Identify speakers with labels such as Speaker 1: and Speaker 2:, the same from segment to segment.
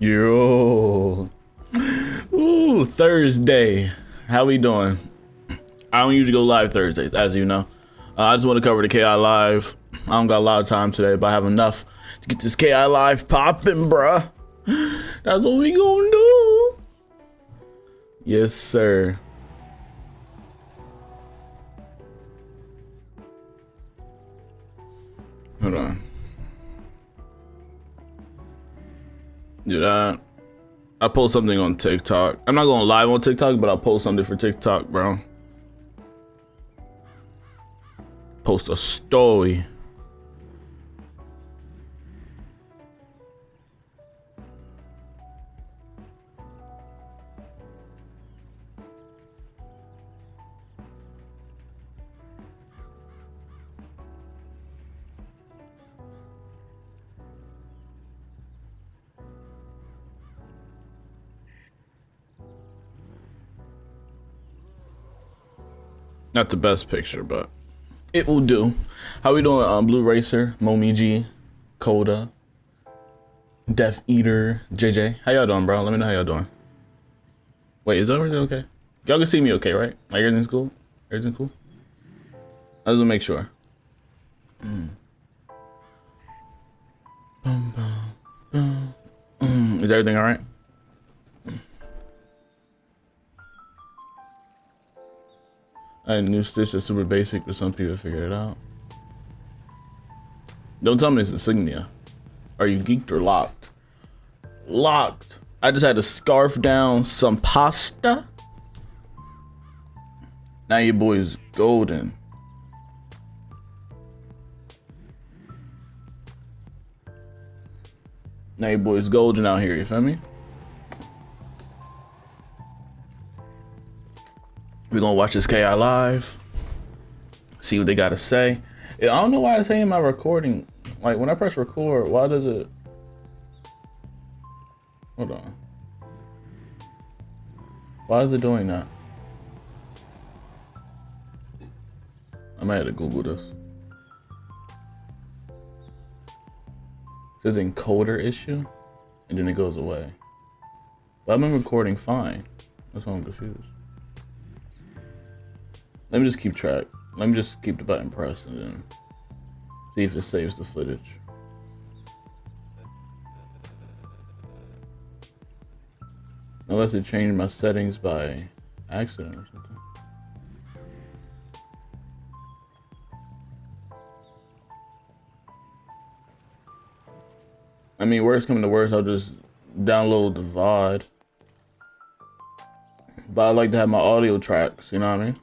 Speaker 1: Yo. Ooh, Thursday. How we doing? I don't usually go live Thursdays, as you know. I just want to cover the KI live. I don't got a lot of time today, but I have enough to get this KI live popping, bruh. That's what we gonna do. Yes, sir. Hold on. Dude, I post something on TikTok. I'm not going live on TikTok, but I'll post something for TikTok, bro. Post a story. Not the best picture, but it will do. How we doing? Blue Racer, Momiji, Coda, Death Eater, JJ. How y'all doing, bro? Let me know how y'all doing. Wait, is everything okay? Y'all can see me okay, right? Like everything's cool? Everything cool? I just want to make sure. Is everything all right? A new stitch is super basic, but some people figure it out. Don't tell me it's insignia. Are you geeked or locked? Locked. I just had to scarf down some pasta. Now your boy's golden. Now your boy's golden out here, you feel me? We're gonna watch this KI live, see what they gotta say. I don't know why it's saying my recording. Like when I press record, why does it? Hold on. Why is it doing that? I might have to Google this. It says encoder issue, and then it goes away. But I've been recording fine. That's why I'm confused. Let me just keep track. Let me just keep the button pressed and then see if it saves the footage. Unless it changed my settings by accident or something. I mean, worst coming to worst, I'll just download the VOD. But I like to have my audio tracks, you know what I mean?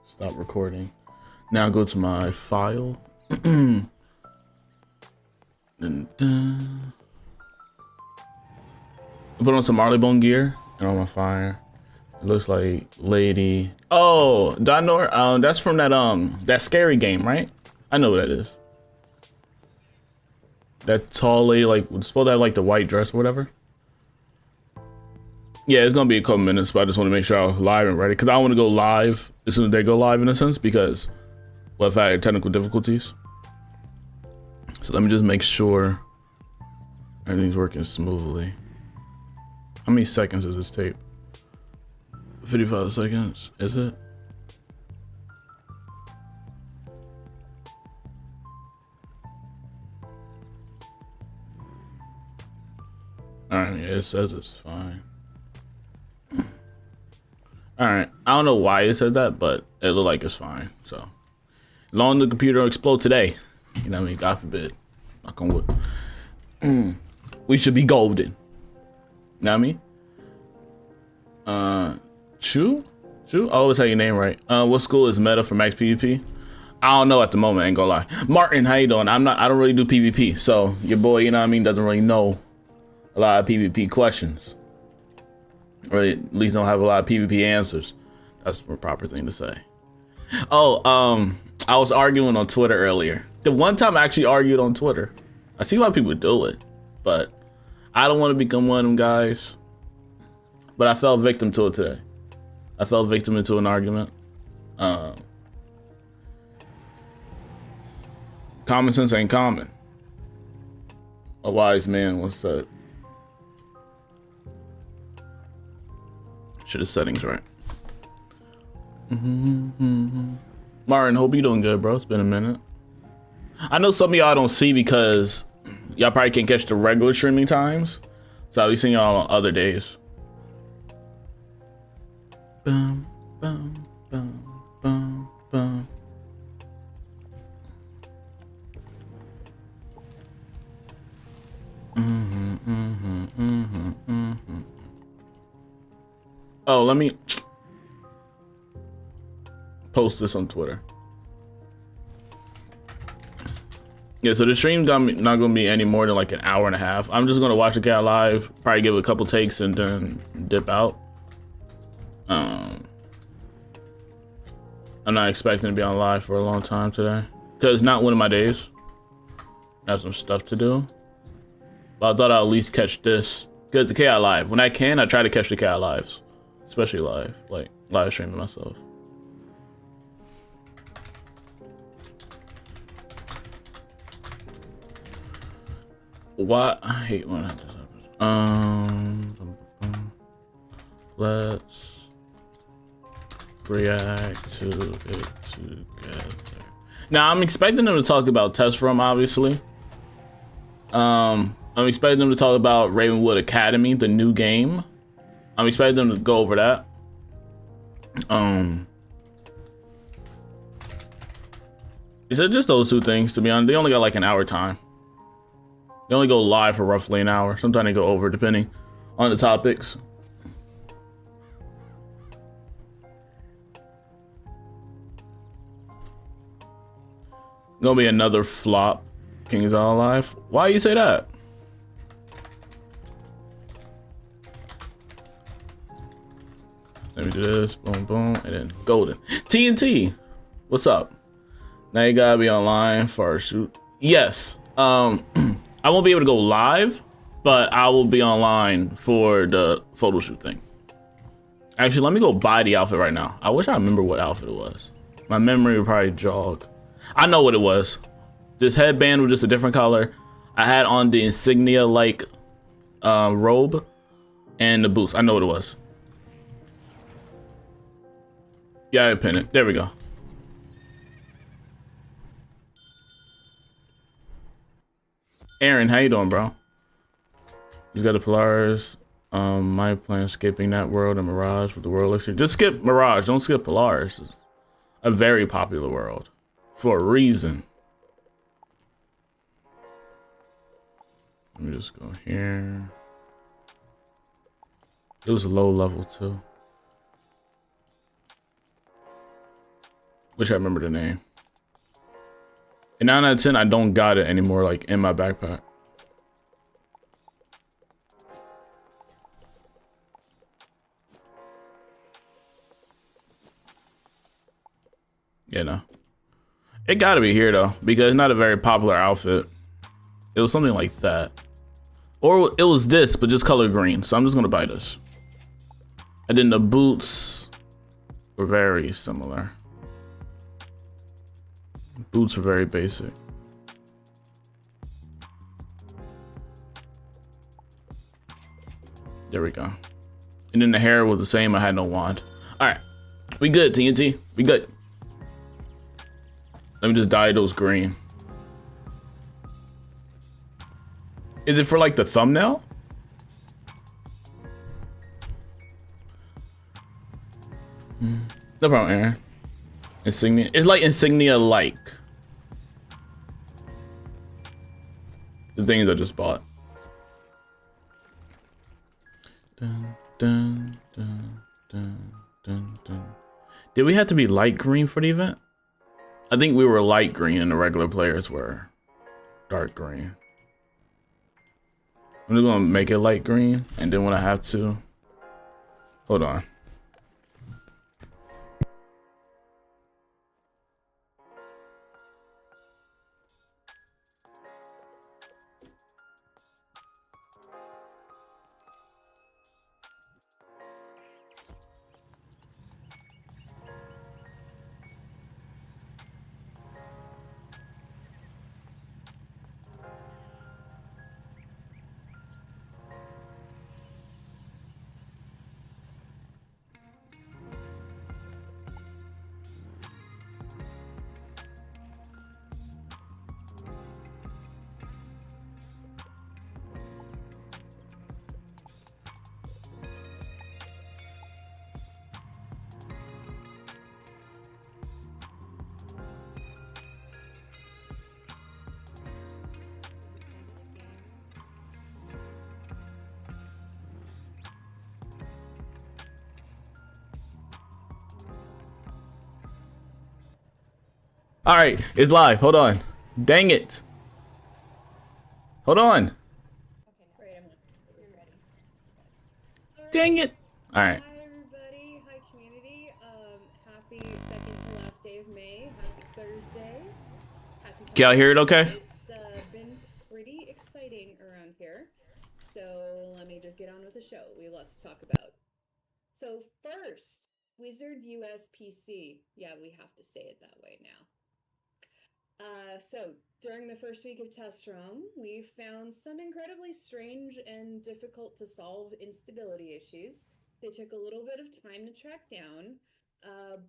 Speaker 1: Stop recording. Now go to my file. Dun, dun. I put on some Marleybone gear and on my fire. It looks like Lady. Oh, do I know her? That's from that scary game, right? I know what that is. That tall lady, like, supposed to have like the white dress or whatever. Yeah, it's gonna be a couple minutes, but I just want to make sure I'm live and ready because I want to go live as soon as they go live in a sense because well, if I had technical difficulties. So let me just make sure everything's working smoothly. How many seconds is this tape? 55 seconds, is it? Alright, yeah, it says it's fine. Alright, I don't know why it said that, but it looked like it's fine. So, long the computer don't explode today. You know what I mean? God forbid. Knock on wood. We should be golden. You know what I mean? Chu? I always say your name right. What school is meta for max PvP? I don't know at the moment, ain't gonna lie. Martin, how you doing? I don't really do PvP, so your boy, you know what I mean, doesn't really know a lot of PvP questions. Or at least don't have a lot of PvP answers. That's the proper thing to say. Oh, I was arguing on Twitter earlier. The one time I actually argued on Twitter. I see why people do it, but I don't want to become one of them guys. But I fell victim to it today. I fell victim into an argument. Common sense ain't common. A wise man once said. Shit, the settings right. Martin, hope you doing good, bro. It's been a minute. I know some of y'all don't see because y'all probably can't catch the regular streaming times, so I'll be seeing y'all on other days. Bum, bum, bum, bum, bum. Oh, let me post this on Twitter. Yeah, so the stream's not gonna be any more than like an hour and a half. I'm just gonna watch the cat live, probably give it a couple takes and then dip out. I'm not expecting to be on live for a long time today because it's not one of my days. I have some stuff to do, but I thought I'd at least catch this because the cat live. When I can, I try to catch the cat lives, especially live, like live streaming myself. What? I hate when that happens. Let's react to it together. Now I'm expecting them to talk about Test Room, obviously. I'm expecting them to talk about Ravenwood Academy, the new game. I'm expecting them to go over that. Is it just those two things? To be honest, they only got like an hour time. They only go live for roughly an hour. Sometimes they go over depending on the topics. Gonna be another flop. King's All Live. Why you say that? Let me do this. Boom, boom, and then golden. TNT. What's up? Now you gotta be online for our shoot. Yes. I won't be able to go live, but I will be online for the photo shoot thing. Actually, let me go buy the outfit right now. I wish I remember what outfit it was. My memory would probably jog. I know what it was. This headband was just a different color. I had on the insignia-like robe and the boots. I know what it was. Yeah, I pin it. There we go. Aaron, how you doing, bro? You got the Polaris. My plan skipping that world and Mirage with the world elixir. Just skip Mirage. Don't skip Polaris. It's a very popular world for a reason. Let me just go here. It was a low level too. Wish I remember the name. And 9 out of 10, I don't got it anymore, like in my backpack. Yeah, no. It gotta be here though, because it's not a very popular outfit. It was something like that. Or it was this, but just color green. So I'm just gonna buy this. And then the boots were very similar. Boots are very basic. There we go. And then the hair was the same. I had no wand. All right, we good, TNT. We good. Let me just dye those green. Is it for like the thumbnail? No problem, Aaron. Insignia. It's like insignia like. The things I just bought. Dun, dun, dun, dun, dun, dun. Did we have to be light green for the event? I think we were light green and the regular players were dark green. I'm just gonna make it light green, and then when I have to, hold on. All right, it's live. Hold on. Dang it. Hold on.
Speaker 2: Okay, now. You're ready.
Speaker 1: Dang it. All right.
Speaker 2: Hi everybody, hi community. Happy second to last day of May. Happy Thursday. Happy
Speaker 1: Can y'all hear it okay?
Speaker 2: It's been pretty exciting around here. So let me just get on with the show. We have lots to talk about. So first, Wizard US PC. Yeah, we have to say it that way now. So during the first week of test ROM, we found some incredibly strange and difficult to solve instability issues. They took a little bit of time to track down,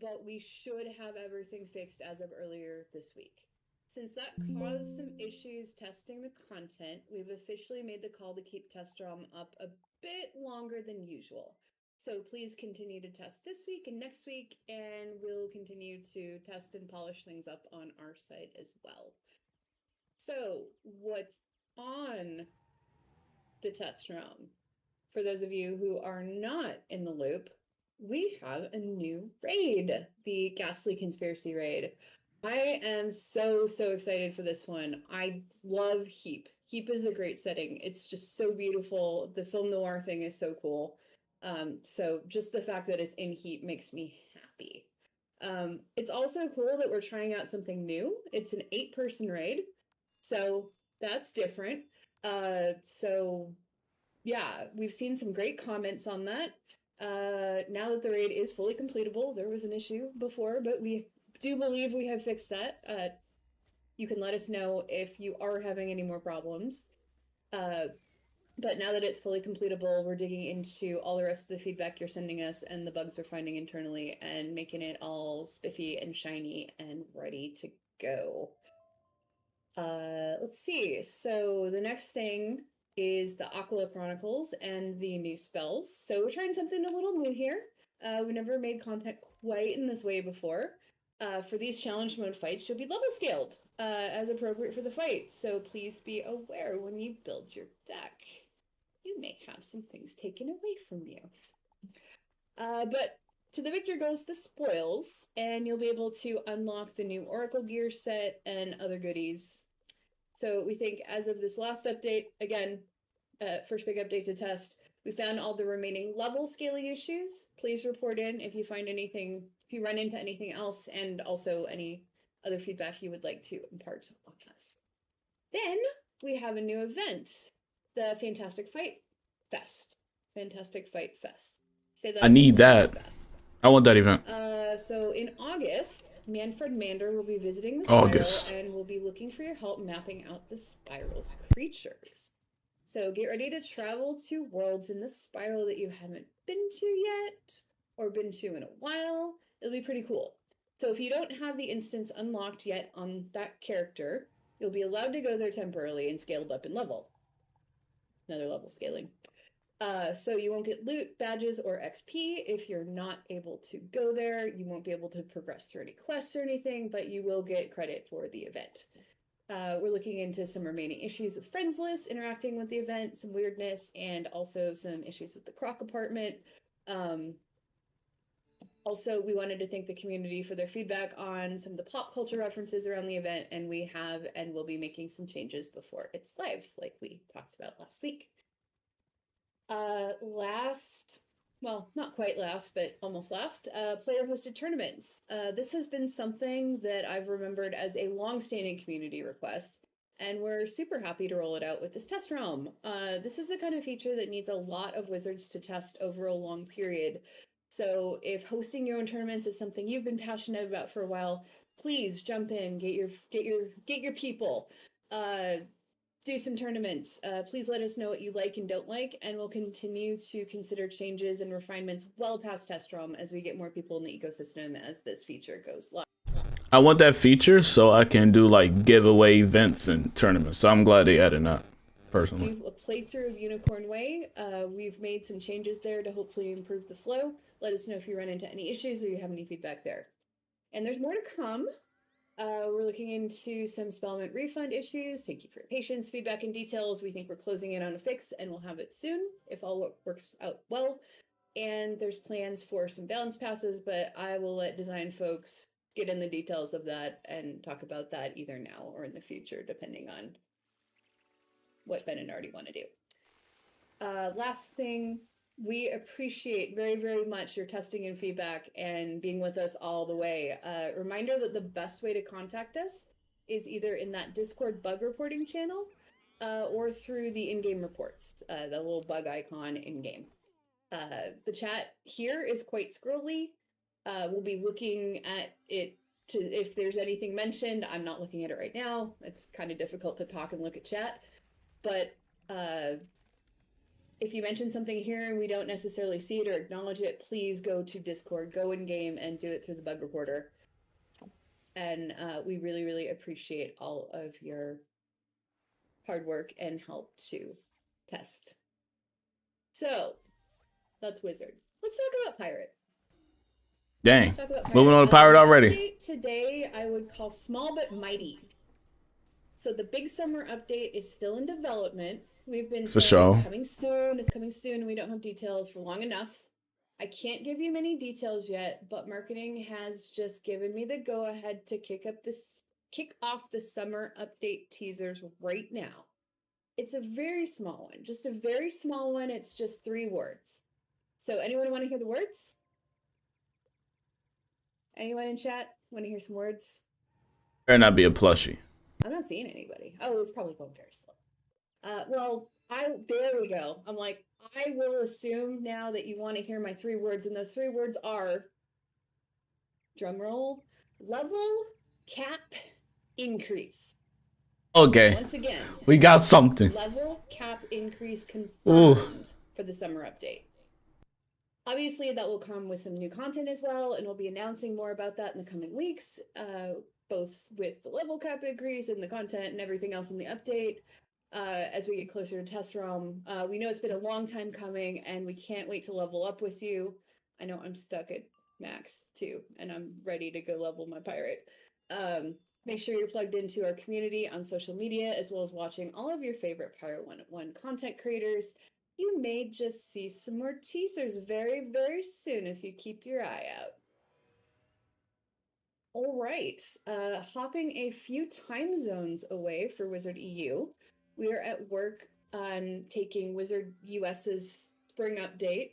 Speaker 2: but we should have everything fixed as of earlier this week. Since that caused some issues testing the content, we've officially made the call to keep test ROM up a bit longer than usual. So please continue to test this week and next week, and we'll continue to test and polish things up on our site as well. So what's on the test ROM? For those of you who are not in the loop, we have a new raid, the Ghastly Conspiracy raid. I am so excited for this one. I love Heap. Heap is a great setting. It's just so beautiful. The film noir thing is so cool. So just the fact that it's in Heap makes me happy. It's also cool that we're trying out something new. It's an 8-person raid, so that's different. So yeah, we've seen some great comments on that. Now that the raid is fully completable, there was an issue before, but we do believe we have fixed that. You can let us know if you are having any more problems. But now that it's fully completable, we're digging into all the rest of the feedback you're sending us and the bugs we're finding internally and making it all spiffy and shiny and ready to go. Let's see. So the next thing is the Aquila Chronicles and the new spells. So we're trying something a little new here. We've never made content quite in this way before. For these challenge mode fights, you'll be level scaled as appropriate for the fight. So please be aware when you build your deck. You may have some things taken away from you. But to the victor goes the spoils, and you'll be able to unlock the new Oracle gear set and other goodies. So we think as of this last update, again, first big update to test, we found all the remaining level scaling issues. Please report in if you find anything, if you run into anything else, and also any other feedback you would like to impart on us. Then we have a new event, the Fantastic Fight Fest. Fantastic Fight Fest. Say that.
Speaker 1: I need that. Fest. I want that event.
Speaker 2: So in August, Manfred Mander will be visiting the spiral and will be looking for your help mapping out the spiral's creatures. So get ready to travel to worlds in the spiral that you haven't been to yet or been to in a while. It'll be pretty cool. So if you don't have the instance unlocked yet on that character, you'll be allowed to go there temporarily and scaled up in level. Another level scaling. So you won't get loot, badges, or XP if you're not able to go there. You won't be able to progress through any quests or anything, but you will get credit for the event. We're looking into some remaining issues with friends list, interacting with the event, some weirdness, and also some issues with the croc apartment. Also, we wanted to thank the community for their feedback on some of the pop culture references around the event, and we have and will be making some changes before it's live, like we talked about last week. Well, not quite last, but almost last, player-hosted tournaments. This has been something that I've remembered as a long-standing community request, and we're super happy to roll it out with this test realm. This is the kind of feature that needs a lot of wizards to test over a long period. So if hosting your own tournaments is something you've been passionate about for a while, please jump in, get your people. Do some tournaments. Please let us know what you like and don't like, and we'll continue to consider changes and refinements well past test ROM as we get more people in the ecosystem as this feature goes live.
Speaker 1: I want that feature so I can do like giveaway events and tournaments. So I'm glad they added that personally.
Speaker 2: Do a playthrough of Unicorn Way. We've made some changes there to hopefully improve the flow. Let us know if you run into any issues or you have any feedback there. And there's more to come. We're looking into some Spellment refund issues. Thank you for your patience, feedback, and details. We think we're closing in on a fix, and we'll have it soon if all works out well. And there's plans for some balance passes, but I will let design folks get in the details of that and talk about that either now or in the future, depending on what Ben and Artie want to do. Last thing, we appreciate very, very much your testing and feedback and being with us all the way. Reminder that the best way to contact us is either in that Discord bug reporting channel or through the in-game reports, the little bug icon in-game. The chat here is quite scrolly. We'll be looking at it to if there's anything mentioned. I'm not looking at it right now. It's kind of difficult to talk and look at chat. But if you mention something here and we don't necessarily see it or acknowledge it, please go to Discord, go in game and do it through the bug reporter. And we really, really appreciate all of your hard work and help to test. So that's Wizard. Let's talk about Pirate.
Speaker 1: Dang, moving on to Pirate already.
Speaker 2: Today I would call small but mighty. So the big summer update is still in development. We've been
Speaker 1: for
Speaker 2: saying
Speaker 1: sure.
Speaker 2: It's coming soon. We don't have details for long enough. I can't give you many details yet, but marketing has just given me the go ahead to kick off the summer update teasers right now. It's a very small one, just a very small one. It's just 3 words. So anyone want to hear the words? Anyone in chat want to hear some words?
Speaker 1: Better not be a plushie.
Speaker 2: I'm not seeing anybody. Oh, it's probably going very slow. Well, there we go. I'm like, I will assume now that you want to hear my 3 words, and those 3 words are, drumroll, level, cap, increase.
Speaker 1: Okay.
Speaker 2: Once again,
Speaker 1: we got something.
Speaker 2: Level, cap, increase confirmed for the summer update. Obviously, that will come with some new content as well, and we'll be announcing more about that in the coming weeks, both with the level cap increase and the content and everything else in the update. As we get closer to test realm, we know it's been a long time coming and we can't wait to level up with you. I know I'm stuck at max too, and I'm ready to go level my pirate. Make sure you're plugged into our community on social media, as well as watching all of your favorite Pirate 101 content creators. You may just see some more teasers very, very soon if you keep your eye out. All right, hopping a few time zones away for Wizard EU. We are at work on taking Wizard US's spring update,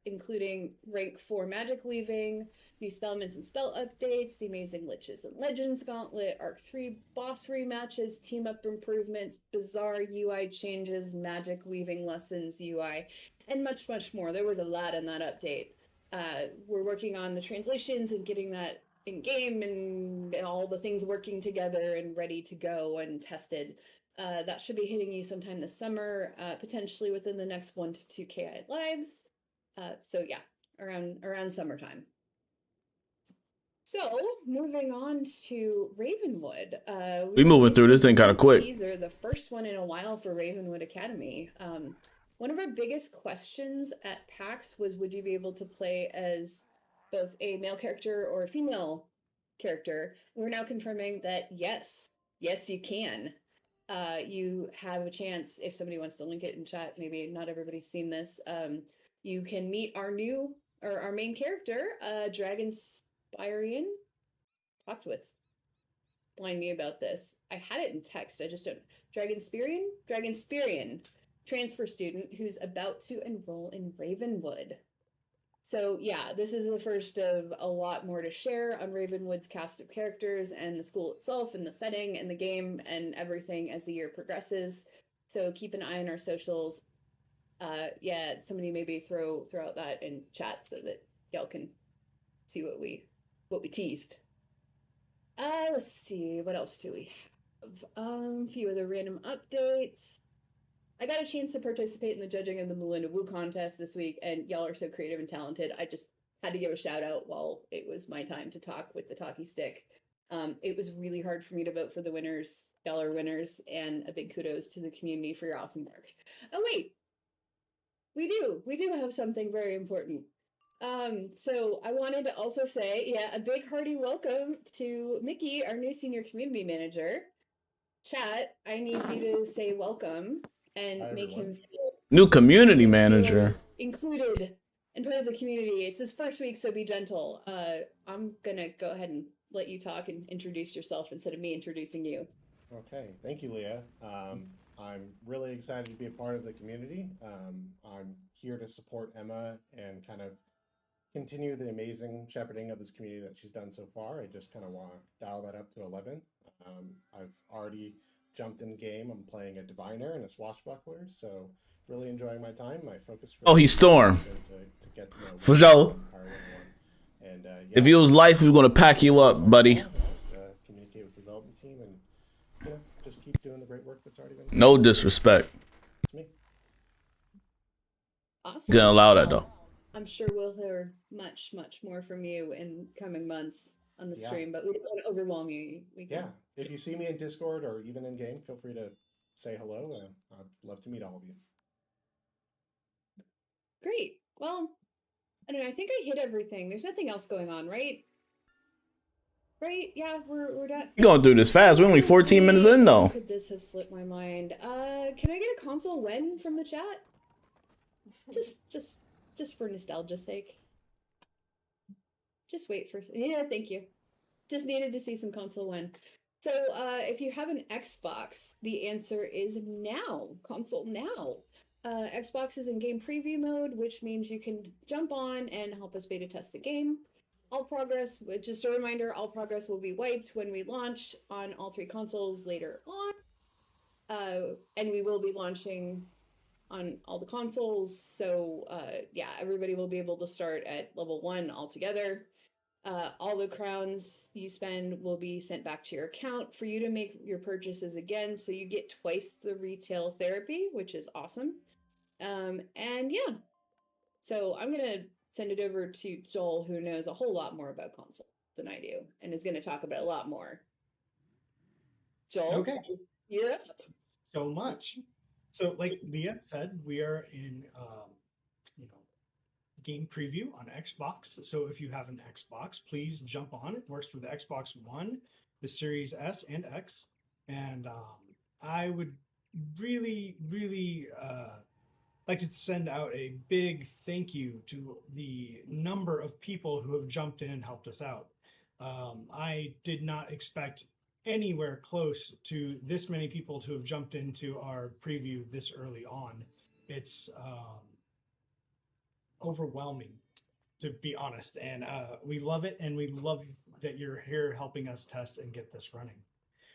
Speaker 2: including rank 4 magic weaving, new spellments and spell updates, the amazing Liches and Legends Gauntlet, Arc 3 boss rematches, team up improvements, bizarre UI changes, magic weaving lessons UI, and much, much more. There was a lot in that update. We're working on the translations and getting that in game and all the things working together and ready to go and tested. That should be hitting you sometime this summer, potentially within the next 1 to 2 KI lives. So yeah, around summertime. So moving on to Ravenwood.
Speaker 1: We moving through this thing kind of quick.
Speaker 2: Teaser, the first one in a while for Ravenwood Academy. One of our biggest questions at PAX was, would you be able to play as both a male character or a female character? We're now confirming that yes, you can. You have a chance, if somebody wants to link it in chat, maybe not everybody's seen this, you can meet our main character, Dragonspirian. Talked with blind me about this. I had it in text, I just don't. Dragonspirian, transfer student who's about to enroll in Ravenwood. So yeah, this is the first of a lot more to share on Ravenwood's cast of characters and the school itself and the setting and the game and everything as the year progresses. So keep an eye on our socials. Yeah, somebody maybe throw out that in chat so that y'all can see what we teased. Let's see, what else do we have? A few other random updates. I got a chance to participate in the judging of the Melinda Wu contest this week, and y'all are so creative and talented. I just had to give a shout out while it was my time to talk with the talkie stick. It was really hard for me to vote for the winners. Y'all are winners, and a big kudos to the community for your awesome work. Oh wait, we do have something very important. So I wanted to also say, yeah, a big hearty welcome to Mickey, our new senior community manager. Chat, I need you to say welcome and make him feel
Speaker 1: new community manager
Speaker 2: included and part of the community. It's his first week, so be gentle. I'm gonna go ahead and let you talk and introduce yourself instead of me introducing you.
Speaker 3: Okay, thank you, Leah. I'm really excited to be a part of the community. I'm here to support Emma and kind of continue the amazing shepherding of this community that she's done so far. I just kind of want to dial that up to 11. I've already jumped in game. I'm playing a diviner and a swashbuckler, so really enjoying my time. My focus for
Speaker 1: Oh, he's Storm.
Speaker 3: to get to know
Speaker 1: For sure.
Speaker 3: And
Speaker 1: If it was life, we were gonna pack you up, buddy.
Speaker 3: Just communicate with the development team and just keep doing the great work that's already been done.
Speaker 1: No disrespect.
Speaker 3: It's me.
Speaker 2: Awesome.
Speaker 1: Gonna allow that though.
Speaker 2: I'm sure we'll hear much, much more from you in coming months on the stream, but we don't want to overwhelm you.
Speaker 3: If you see me in Discord or even in game, feel free to say hello. I'd love to meet all of you.
Speaker 2: Great. Well, I don't know. I think I hit everything. There's nothing else going on, right? Right? Yeah, we're done.
Speaker 1: You're going through this fast. We're only 14 minutes in though.
Speaker 2: Could this have slipped my mind? Can I get a console when from the chat? Just for nostalgia's sake. Just wait for, yeah, thank you. Just needed to see some console when. So if you have an Xbox, the answer is now. Console now. Xbox is in game preview mode, which means you can jump on and help us beta test the game. All progress, just a reminder, all progress will be wiped when we launch on all 3 consoles later on. And we will be launching on all the consoles, so yeah, everybody will be able to start at level 1 altogether. All the crowns you spend will be sent back to your account for you to make your purchases again, so you get twice the retail therapy, which is awesome. And yeah, so I'm gonna send it over to Joel, who knows a whole lot more about console than I do, and is gonna talk about a lot more. Joel?
Speaker 4: Okay.
Speaker 2: Yeah.
Speaker 4: So much. So, like Leah said, we are in, game preview on Xbox. So, if you have an Xbox, please jump on. It works for the Xbox One, the Series S and X. And I would really, really like to send out a big thank you to the number of people who have jumped in and helped us out. I did not expect anywhere close to this many people to have jumped into our preview this early on. It's overwhelming, to be honest, and we love it, and we love that you're here helping us test and get this running.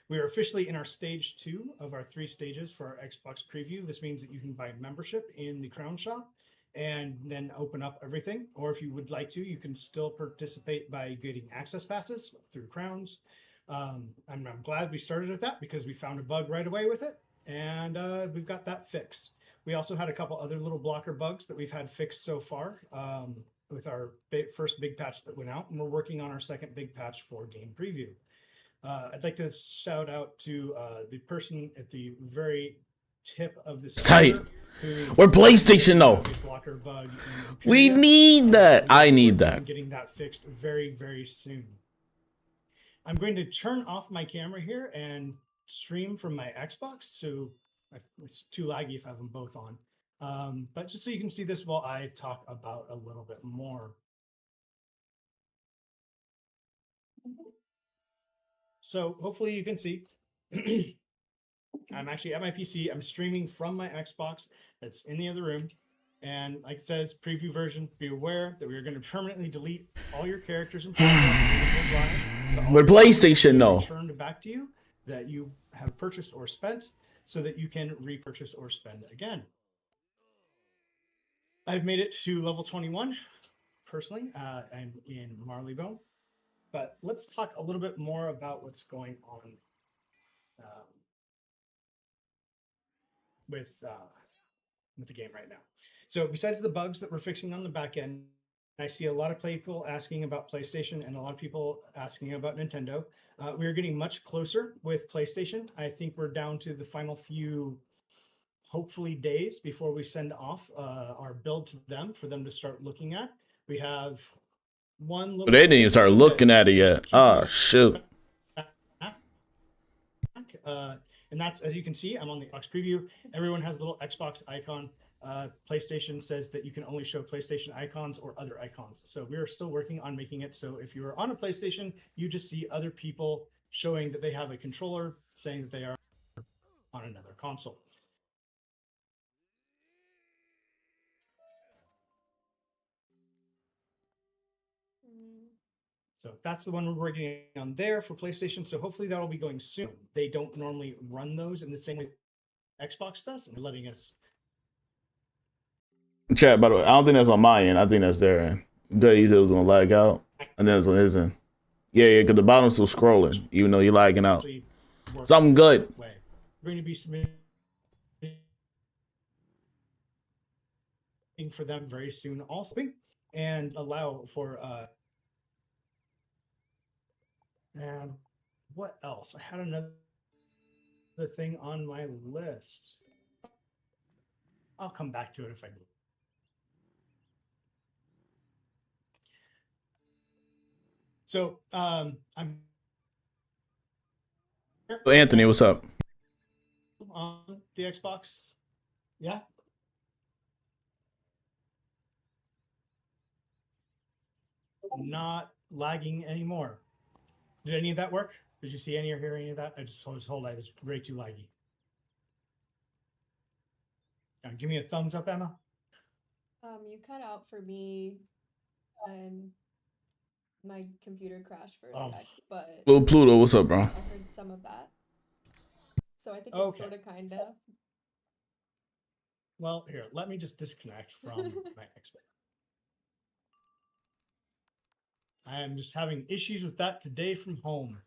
Speaker 4: We are officially in our stage 2 of our 3 stages for our Xbox preview. This means that you can buy membership in the Crown Shop and then open up everything, or if you would like to, you can still participate by getting access passes through Crowns. I'm glad we started with that because we found a bug right away with it, and we've got that fixed. We also had a couple other little blocker bugs that we've had fixed so far with our first big patch that went out, and we're working on our second big patch for game preview. I'd like to shout out to the person at the very tip of this.
Speaker 1: Tight. We're PlayStation though.
Speaker 4: Blocker bug.
Speaker 1: We need that. I need that.
Speaker 4: I'm getting that fixed very, very soon. I'm going to turn off my camera here and stream from my Xbox, so it's too laggy if I have them both on. But just so you can see this while I talk about a little bit more. So hopefully you can see. I'm actually at my PC. I'm streaming from my Xbox that's in the other room. And like it says, preview version, be aware that we are going to permanently delete all your characters and progress.
Speaker 1: We're PlayStation though.
Speaker 4: Returned back to you that you have purchased or spent so that you can repurchase or spend again. I've made it to level 21 personally. I'm in Marleybone. But let's talk a little bit more about what's going on with the game right now. So besides the bugs that we're fixing on the back end, I see a lot of people asking about PlayStation and a lot of people asking about Nintendo. We are getting much closer with PlayStation. I think we're down to the final few, hopefully, days before we send off our build to them for them to start looking at. We have one little...
Speaker 1: They didn't even start looking at it yet. Oh, shoot.
Speaker 4: And that's, as you can see, I'm on the Xbox preview. Everyone has a little Xbox icon. PlayStation says that you can only show PlayStation icons or other icons. So we're still working on making it so if you are on a PlayStation, you just see other people showing that they have a controller, saying that they are on another console. So that's the one we're working on there for PlayStation. So hopefully that'll be going soon. They don't normally run those in the same way Xbox does, and they're letting us.
Speaker 1: Chat, by the way, I don't think that's on my end. I think that's their end. Good, he said it was gonna lag out, and then it's on his end. Yeah, because the bottom's still scrolling, even though you're lagging out. Something good.
Speaker 4: We're going to be submitting for them very soon also, and allow for and what else? I had another thing on my list. I'll come back to it if I do. So I'm
Speaker 1: Anthony, what's up?
Speaker 4: on the Xbox. Yeah. Not lagging anymore. Did any of that work? Did you see any or hear any of that? I just was told I was way too laggy. Give me a thumbs up, Emma.
Speaker 5: You cut out for me, and my computer crashed for a sec, but
Speaker 1: Little Pluto, what's up, bro?
Speaker 5: I heard some of that. So I think it's sort of kind of.
Speaker 4: Well, here, let me just disconnect from my Xbox. I am just having issues with that today from home.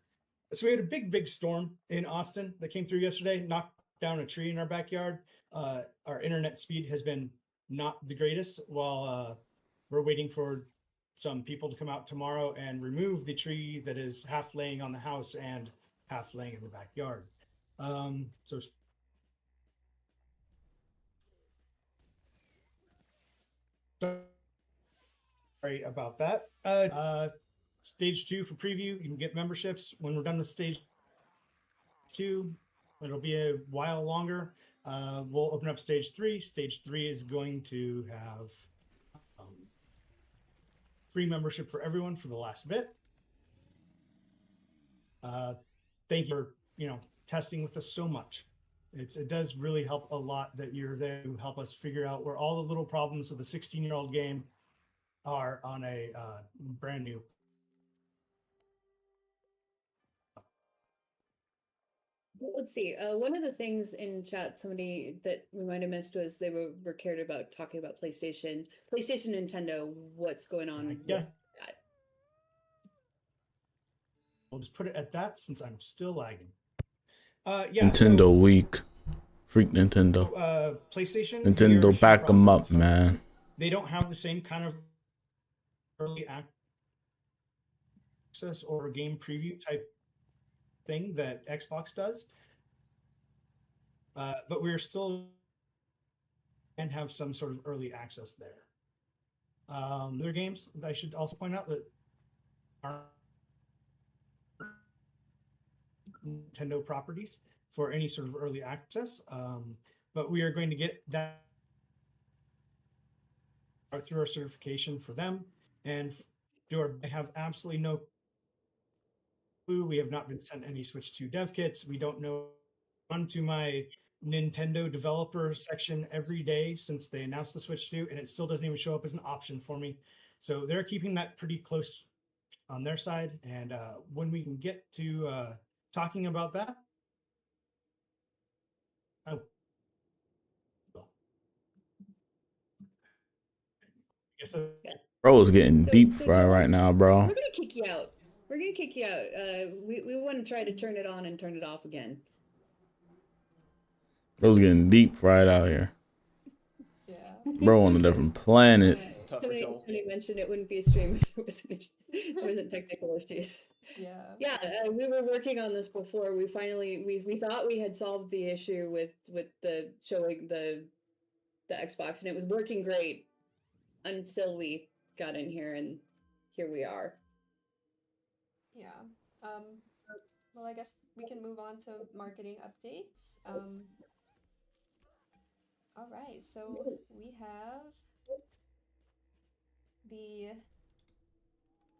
Speaker 4: So we had a big storm in Austin that came through yesterday, knocked down a tree in our backyard. Our internet speed has been not the greatest while we're waiting for some people to come out tomorrow and remove the tree that is half laying on the house and half laying in the backyard. So sorry about that. Stage 2 for preview. You can get memberships when we're done with stage 2. It'll be a while longer. We'll open up stage 3. Stage 3 is going to have free membership for everyone for the last bit. Thank you for testing with us so much. It does really help a lot that you're there to help us figure out where all the little problems with a 16-year-old game are on a brand new.
Speaker 2: Let's see. One of the things in chat, somebody that we might have missed was they were cared about talking about PlayStation, Nintendo. What's going on with that?
Speaker 4: We'll just put it at that since I'm still lagging.
Speaker 1: Nintendo week. Freak Nintendo.
Speaker 4: PlayStation.
Speaker 1: Nintendo, back them up, man.
Speaker 4: They don't have the same kind of early access or game preview type thing that Xbox does. But we're still and have some sort of early access there. Their games, I should also point out that are Nintendo properties for any sort of early access. But we are going to get that through our certification for them. And I have absolutely no clue. We have not been sent any Switch 2 dev kits. We don't know. Onto my Nintendo developer section every day since they announced the Switch 2, and it still doesn't even show up as an option for me. So they're keeping that pretty close on their side. And when we can get to talking about that,
Speaker 1: Bro is getting deep fried right now, bro.
Speaker 2: We're gonna kick you out. We're gonna kick you out. We want to try to turn it on and turn it off again.
Speaker 1: Bro's getting deep fried out here.
Speaker 5: Yeah.
Speaker 1: Bro on a different planet.
Speaker 2: Somebody mentioned it wouldn't be a stream if there wasn't technical issues.
Speaker 5: Yeah.
Speaker 2: Yeah, we were working on this before. We finally we thought we had solved the issue with the showing the Xbox, and it was working great until we got in here, and here we are.
Speaker 5: Yeah. Well, I guess we can move on to marketing updates. All right, so we have the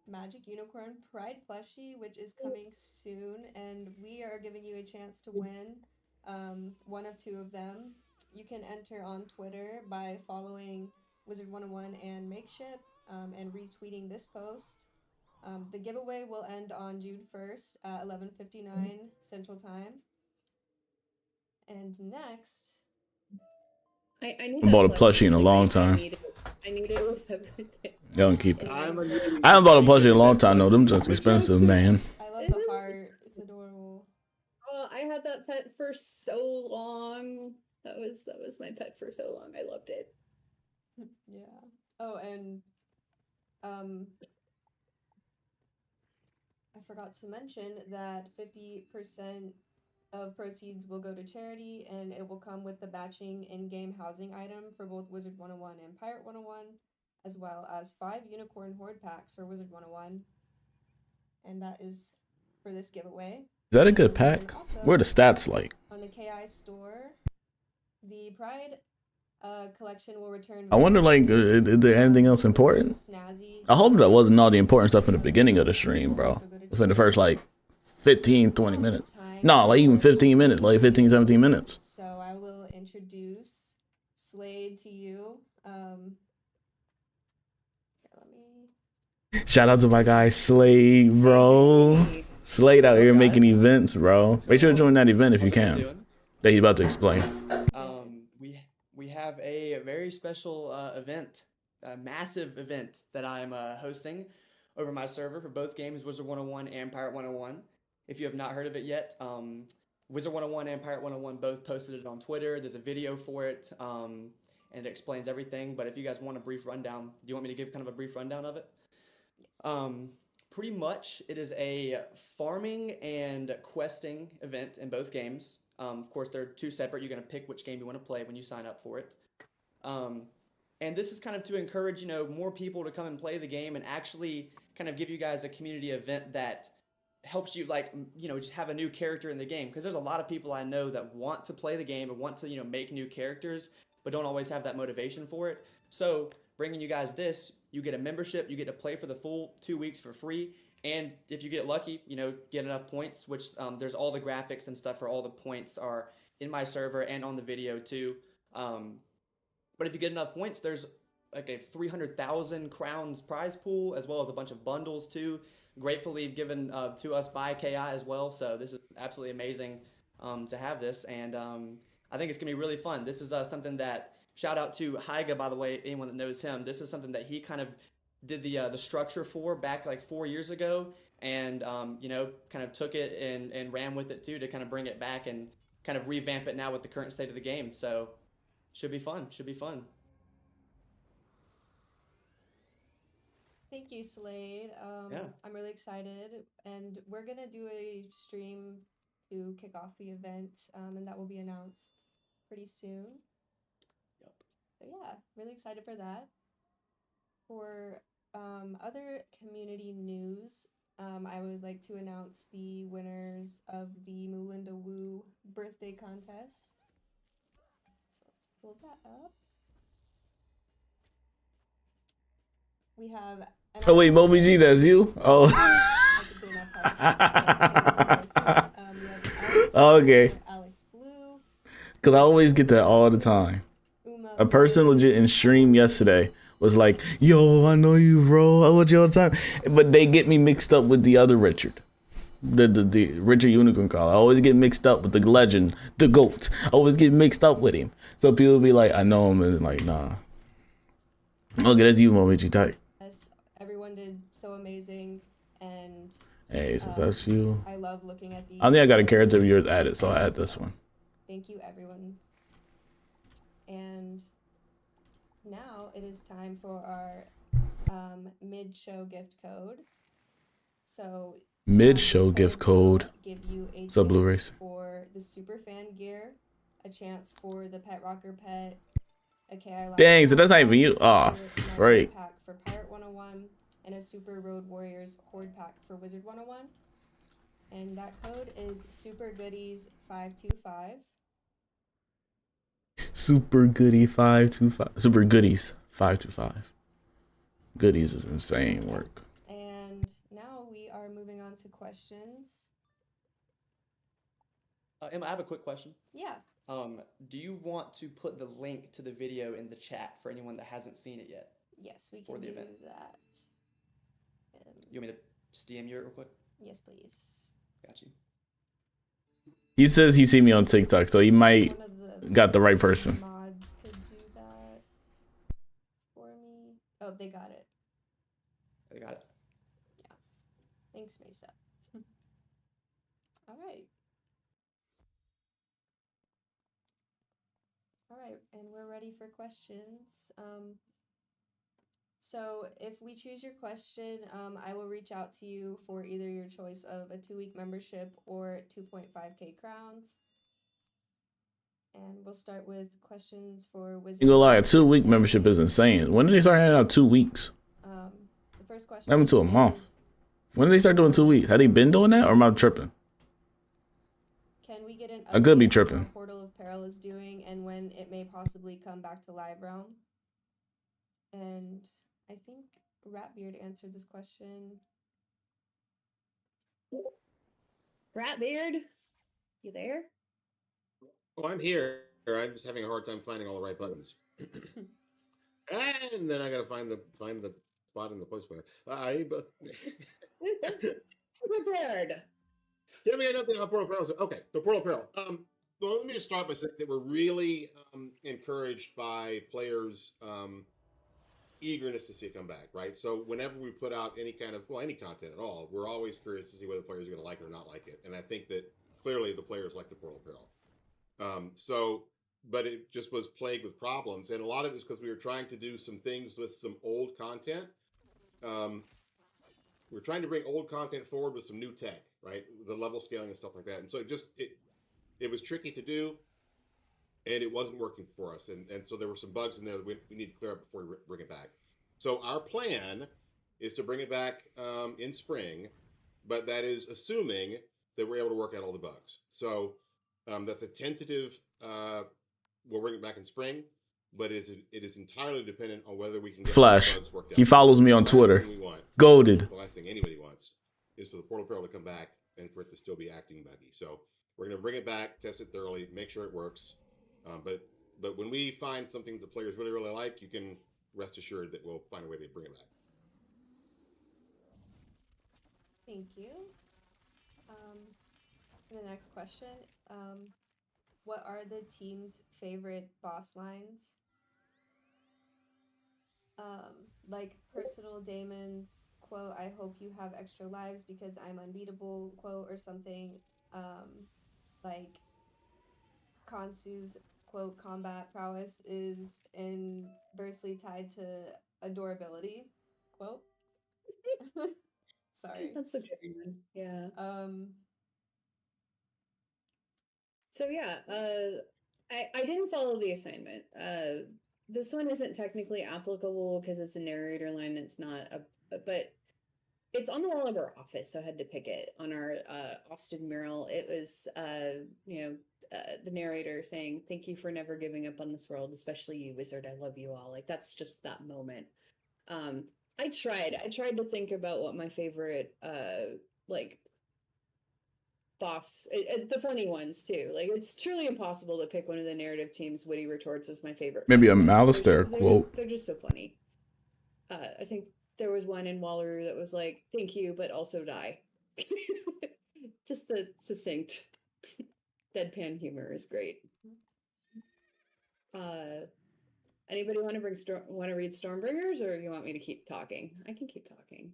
Speaker 5: Magic Unicorn Pride plushie, which is coming soon, and we are giving you a chance to win one of two of them. You can enter on Twitter by following Wizard101 and Makeship and retweeting this post. The giveaway will end on June 1st at 11:59 Central Time. And next,
Speaker 2: I need
Speaker 1: I bought a
Speaker 2: that
Speaker 1: plushie in a
Speaker 2: Like,
Speaker 1: long
Speaker 2: I
Speaker 1: time.
Speaker 2: need it with everything.
Speaker 1: Y'all can keep it.
Speaker 2: And
Speaker 1: I haven't bought a plushie in a long time though. Them just expensive, man.
Speaker 5: I love
Speaker 2: It
Speaker 5: the
Speaker 2: is-
Speaker 5: heart. It's adorable.
Speaker 2: Oh, I had that pet for so long. That was my pet for so long. I loved it.
Speaker 5: Yeah. Oh, and I forgot to mention that 50% of proceeds will go to charity, and it will come with the batching in-game housing item for both Wizard101 and Pirate101, as well as 5 unicorn horde packs for Wizard101. And that is for this giveaway.
Speaker 1: Is that a good
Speaker 5: And
Speaker 1: pack?
Speaker 5: also,
Speaker 1: What are the stats like?
Speaker 5: on the KI store, the Pride collection will return.
Speaker 1: I wonder, like, is there anything else important?
Speaker 5: Snazzy.
Speaker 1: I hope that wasn't all the important stuff in the beginning of the stream, bro.
Speaker 5: Also go to
Speaker 1: For the first, like, 15, 20 minutes.
Speaker 5: This time,
Speaker 1: No, like even 15 minutes, like 15, 17 minutes.
Speaker 5: So I will introduce Slade to you. Here, let me.
Speaker 1: Shout out to my guy Slade, bro. Slade out here making events, bro. Make sure to join that event if you can. That he's about to explain.
Speaker 6: We have a very special event, a massive event that I'm hosting over my server for both games, Wizard101 and Pirate101. If you have not heard of it yet, Wizard101 and Pirate101 both posted it on Twitter. There's a video for it, and it explains everything. But if you guys want a brief rundown, do you want me to give kind of a brief rundown of it?
Speaker 5: Yes.
Speaker 6: Pretty much, it is a farming and questing event in both games. Of course, they're two separate. You're going to pick which game you want to play when you sign up for it. And this is kind of to encourage, more people to come and play the game and actually kind of give you guys a community event that helps you, like, just have a new character in the game. Because there's a lot of people I know that want to play the game and want to, make new characters, but don't always have that motivation for it. So bringing you guys this, you get a membership, you get to play for the full 2 weeks for free. And if you get lucky, get enough points, which there's all the graphics and stuff for all the points are in my server and on the video too. But if you get enough points, there's like a 300,000 crowns prize pool, as well as a bunch of bundles too, gratefully given to us by KI as well. So this is absolutely amazing to have this. And I think it's going to be really fun. This is something that, shout out to Haiga, by the way, anyone that knows him. This is something that he kind of did the structure for back like 4 years ago, and kind of took it and ran with it too to kind of bring it back and kind of revamp it now with the current state of the game. So should be fun.
Speaker 5: Thank you, Slade.
Speaker 6: Yeah.
Speaker 5: I'm really excited, and we're gonna do a stream to kick off the event, and that will be announced pretty soon.
Speaker 6: Yep.
Speaker 5: So yeah, really excited for that. For other community news, I would like to announce the winners of the Moolinda Woo birthday contest. So let's pull that up. We have.
Speaker 1: Oh wait, Moby G, that's you? Oh. Okay.
Speaker 5: Alex Blue.
Speaker 1: Cause I always get that all the time. A person legit in stream yesterday was like, yo, I know you, bro. I watch you all the time. But they get me mixed up with the other Richard. The Richard Unicorn Call. I always get mixed up with the legend, the GOAT. I always get mixed up with him. So people be like, I know him, and like, nah. Okay, that's you, Moby G type.
Speaker 5: Everyone did so amazing, and
Speaker 1: Hey, since that's you.
Speaker 5: I love looking at these.
Speaker 1: I think I got a character of yours added, so I add this one.
Speaker 5: Thank you, everyone. And now it is time for our mid-show gift code. So
Speaker 1: Mid-show gift code.
Speaker 5: Give you a
Speaker 1: What's up, Blue
Speaker 5: chance
Speaker 1: Race?
Speaker 5: for the super fan gear, a chance for the pet rocker pet. Okay,
Speaker 1: Dang, so that's not even you. Oh, freak.
Speaker 5: Pack for Pirate101 and a Super Road Warriors Horde pack for Wizard101. And that code is SuperGoodies525.
Speaker 1: Super Goody 525. Super Goodies 525. Goodies is insane work.
Speaker 5: And now we are moving on to questions.
Speaker 6: Emma, I have a quick question.
Speaker 5: Yeah.
Speaker 6: Do you want to put the link to the video in the chat for anyone that hasn't seen it yet?
Speaker 5: Yes, we
Speaker 6: For
Speaker 5: can
Speaker 6: the
Speaker 5: do
Speaker 6: event.
Speaker 5: that.
Speaker 6: You want me to DM you it real quick?
Speaker 5: Yes, please.
Speaker 6: Got you.
Speaker 1: He says he seen me on TikTok, so he might
Speaker 5: One of the
Speaker 1: got the right person.
Speaker 5: mods could do that for me. Oh, they got it.
Speaker 6: I got it.
Speaker 5: Thanks, Mesa. All right. All right, and we're ready for questions. So if we choose your question, I will reach out to you for either your choice of a 2-week membership or 2.5k crowns. And we'll start with questions for Wizard.
Speaker 1: You gonna lie, a 2-week membership is insane. When did they start handing out 2 weeks?
Speaker 5: The first question.
Speaker 1: Happened to a month.
Speaker 5: is,
Speaker 1: When did they start doing 2 weeks? Had they been doing that, or am I tripping?
Speaker 5: Can we get an
Speaker 1: I could be
Speaker 5: update on
Speaker 1: tripping.
Speaker 5: how Portal of Peril is doing and when it may possibly come back to Live Realm? And I think Ratbeard answered this question.
Speaker 2: Ratbeard, you there?
Speaker 7: Oh, I'm here. I'm just having a hard time finding all the right buttons. And then I gotta find the spot in the post player.
Speaker 2: Prepared.
Speaker 7: Give me an update on Portal Peril. Okay, so Portal Peril. Well, let me just start by saying that we're really encouraged by players' eagerness to see it come back, right? So whenever we put out any kind of, well, any content at all, we're always curious to see whether players are going to like it or not like it. And I think that clearly the players like the Portal Peril. But it just was plagued with problems. And a lot of it is because we were trying to do some things with some old content. We're trying to bring old content forward with some new tech, right? The level scaling and stuff like that. And so it was tricky to do, and it wasn't working for us. And so there were some bugs in there that we need to clear up before we bring it back. So our plan is to bring it back in spring, but that is assuming that we're able to work out all the bugs. So that's a tentative, we'll bring it back in spring, but it is entirely dependent on whether we can get
Speaker 1: Flash.
Speaker 7: the bugs worked out.
Speaker 1: He follows me on
Speaker 7: The last
Speaker 1: Twitter.
Speaker 7: thing we want,
Speaker 1: Goated.
Speaker 7: the last thing anybody wants is for the Portal Peril to come back and for it to still be acting buggy. So we're going to bring it back, test it thoroughly, make sure it works. But when we find something the players really, really like, you can rest assured that we'll find a way to bring it back.
Speaker 5: Thank you. The next question. What are the team's favorite boss lines? Like Personal Damon's quote, "I hope you have extra lives because I'm unbeatable" quote, or something like Kansu's quote, "Combat prowess is inversely tied to adorability" quote. Sorry.
Speaker 2: That's a good one. Yeah. So yeah, I didn't follow the assignment. This one isn't technically applicable because it's a narrator line. It's not but it's on the wall of our office, so I had to pick it on our Austin mural. It was the narrator saying, "Thank you for never giving up on this world, especially you, Wizard. I love you all." Like that's just that moment. I tried to think about what my favorite boss, the funny ones too. Like it's truly impossible to pick one of the narrative team's witty retorts as my favorite.
Speaker 1: Maybe a
Speaker 2: They're
Speaker 1: Malistaire quote.
Speaker 2: They're just so funny. I think there was one in Wallaru that was like, "Thank you, but also die." Just the succinct deadpan humor is great. Anybody want to read Stormbringers, or you want me to keep talking? I can keep talking.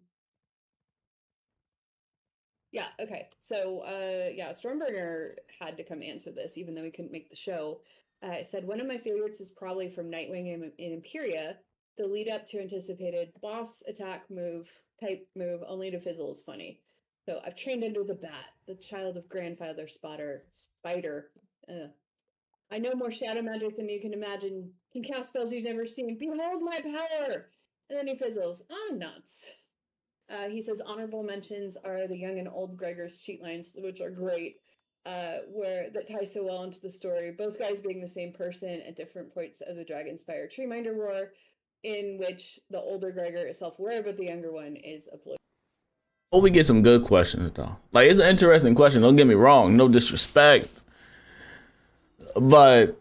Speaker 2: Yeah, okay. So, Stormbringer had to come answer this, even though he couldn't make the show. It said, "One of my favorites is probably from Nightwing in Imperia. The lead up to anticipated boss attack type move, only to fizzle is funny. So I've trained under the bat, the child of grandfather Spider. I know more shadow magic than you can imagine. Can cast spells you've never seen. Behold my power!" And then he fizzles. Oh, nuts. He says honorable mentions are the young and old Gregor's cheat lines, which are great. where that ties so well into the story. Both guys being the same person at different points of the Dragonspire Treeminder War, in which the older Gregor is self-aware, but the younger one is oblivious.
Speaker 1: Oh, we get some good questions though. Like, it's an interesting question. Don't get me wrong. No disrespect, but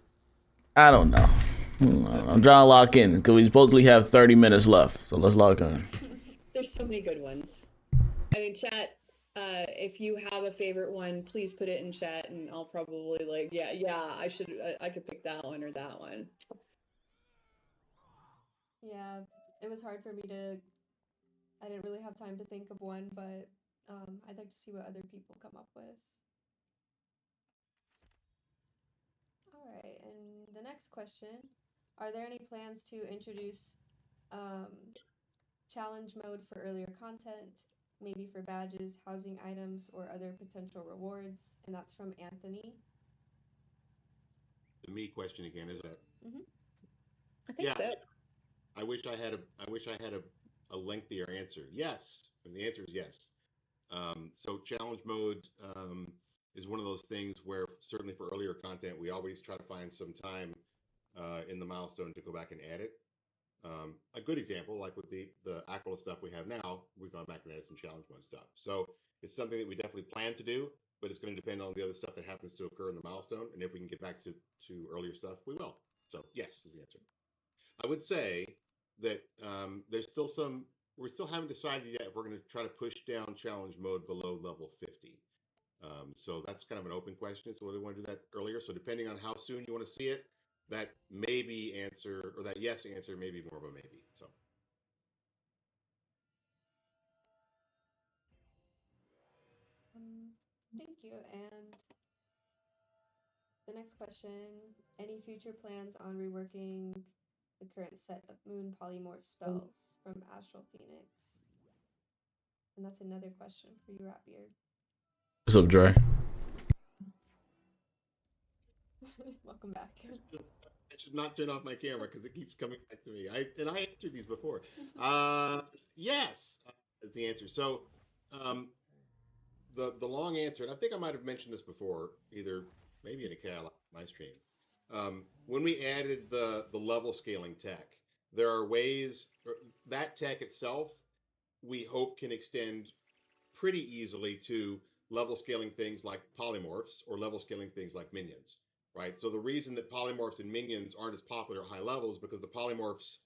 Speaker 1: I don't know. I'm trying to lock in because we supposedly have 30 minutes left. So let's lock in.
Speaker 2: There's so many good ones. I mean, chat. If you have a favorite one, please put it in chat, and I'll probably like, yeah, I could pick that one or that one.
Speaker 5: Yeah, it was hard for me to. I didn't really have time to think of one, but I'd like to see what other people come up with. All right, and the next question: are there any plans to introduce challenge mode for earlier content? Maybe for badges, housing items, or other potential rewards? And that's from Anthony.
Speaker 7: The me question again, isn't it?
Speaker 2: I think so.
Speaker 7: I wish I had a lengthier answer. Yes, and the answer is yes. So challenge mode is one of those things where certainly for earlier content, we always try to find some time in the milestone to go back and add it. A good example, like with the Aquila stuff we have now, we've gone back and added some challenge mode stuff. So it's something that we definitely plan to do, but it's going to depend on the other stuff that happens to occur in the milestone. And if we can get back to earlier stuff, we will. So yes is the answer. I would say that there's still we still haven't decided yet if we're going to try to push down challenge mode below level 50. So that's kind of an open question. So whether we want to do that earlier. So depending on how soon you want to see it, that maybe answer or that yes answer may be more of a maybe. So
Speaker 5: Thank you. And the next question: any future plans on reworking the current set of moon polymorph spells from Astral Phoenix? And that's another question for you, Ratbeard.
Speaker 1: What's up, Dre?
Speaker 5: Welcome back.
Speaker 7: I should not turn off my camera because it keeps coming back to me. I answered these before. Yes is the answer. So the long answer, and I think I might have mentioned this before, either maybe in a Cal my stream. When we added the level scaling tech, there are ways that tech itself we hope can extend pretty easily to level scaling things like polymorphs or level scaling things like minions, right? So the reason that polymorphs and minions aren't as popular at high levels because the polymorphs,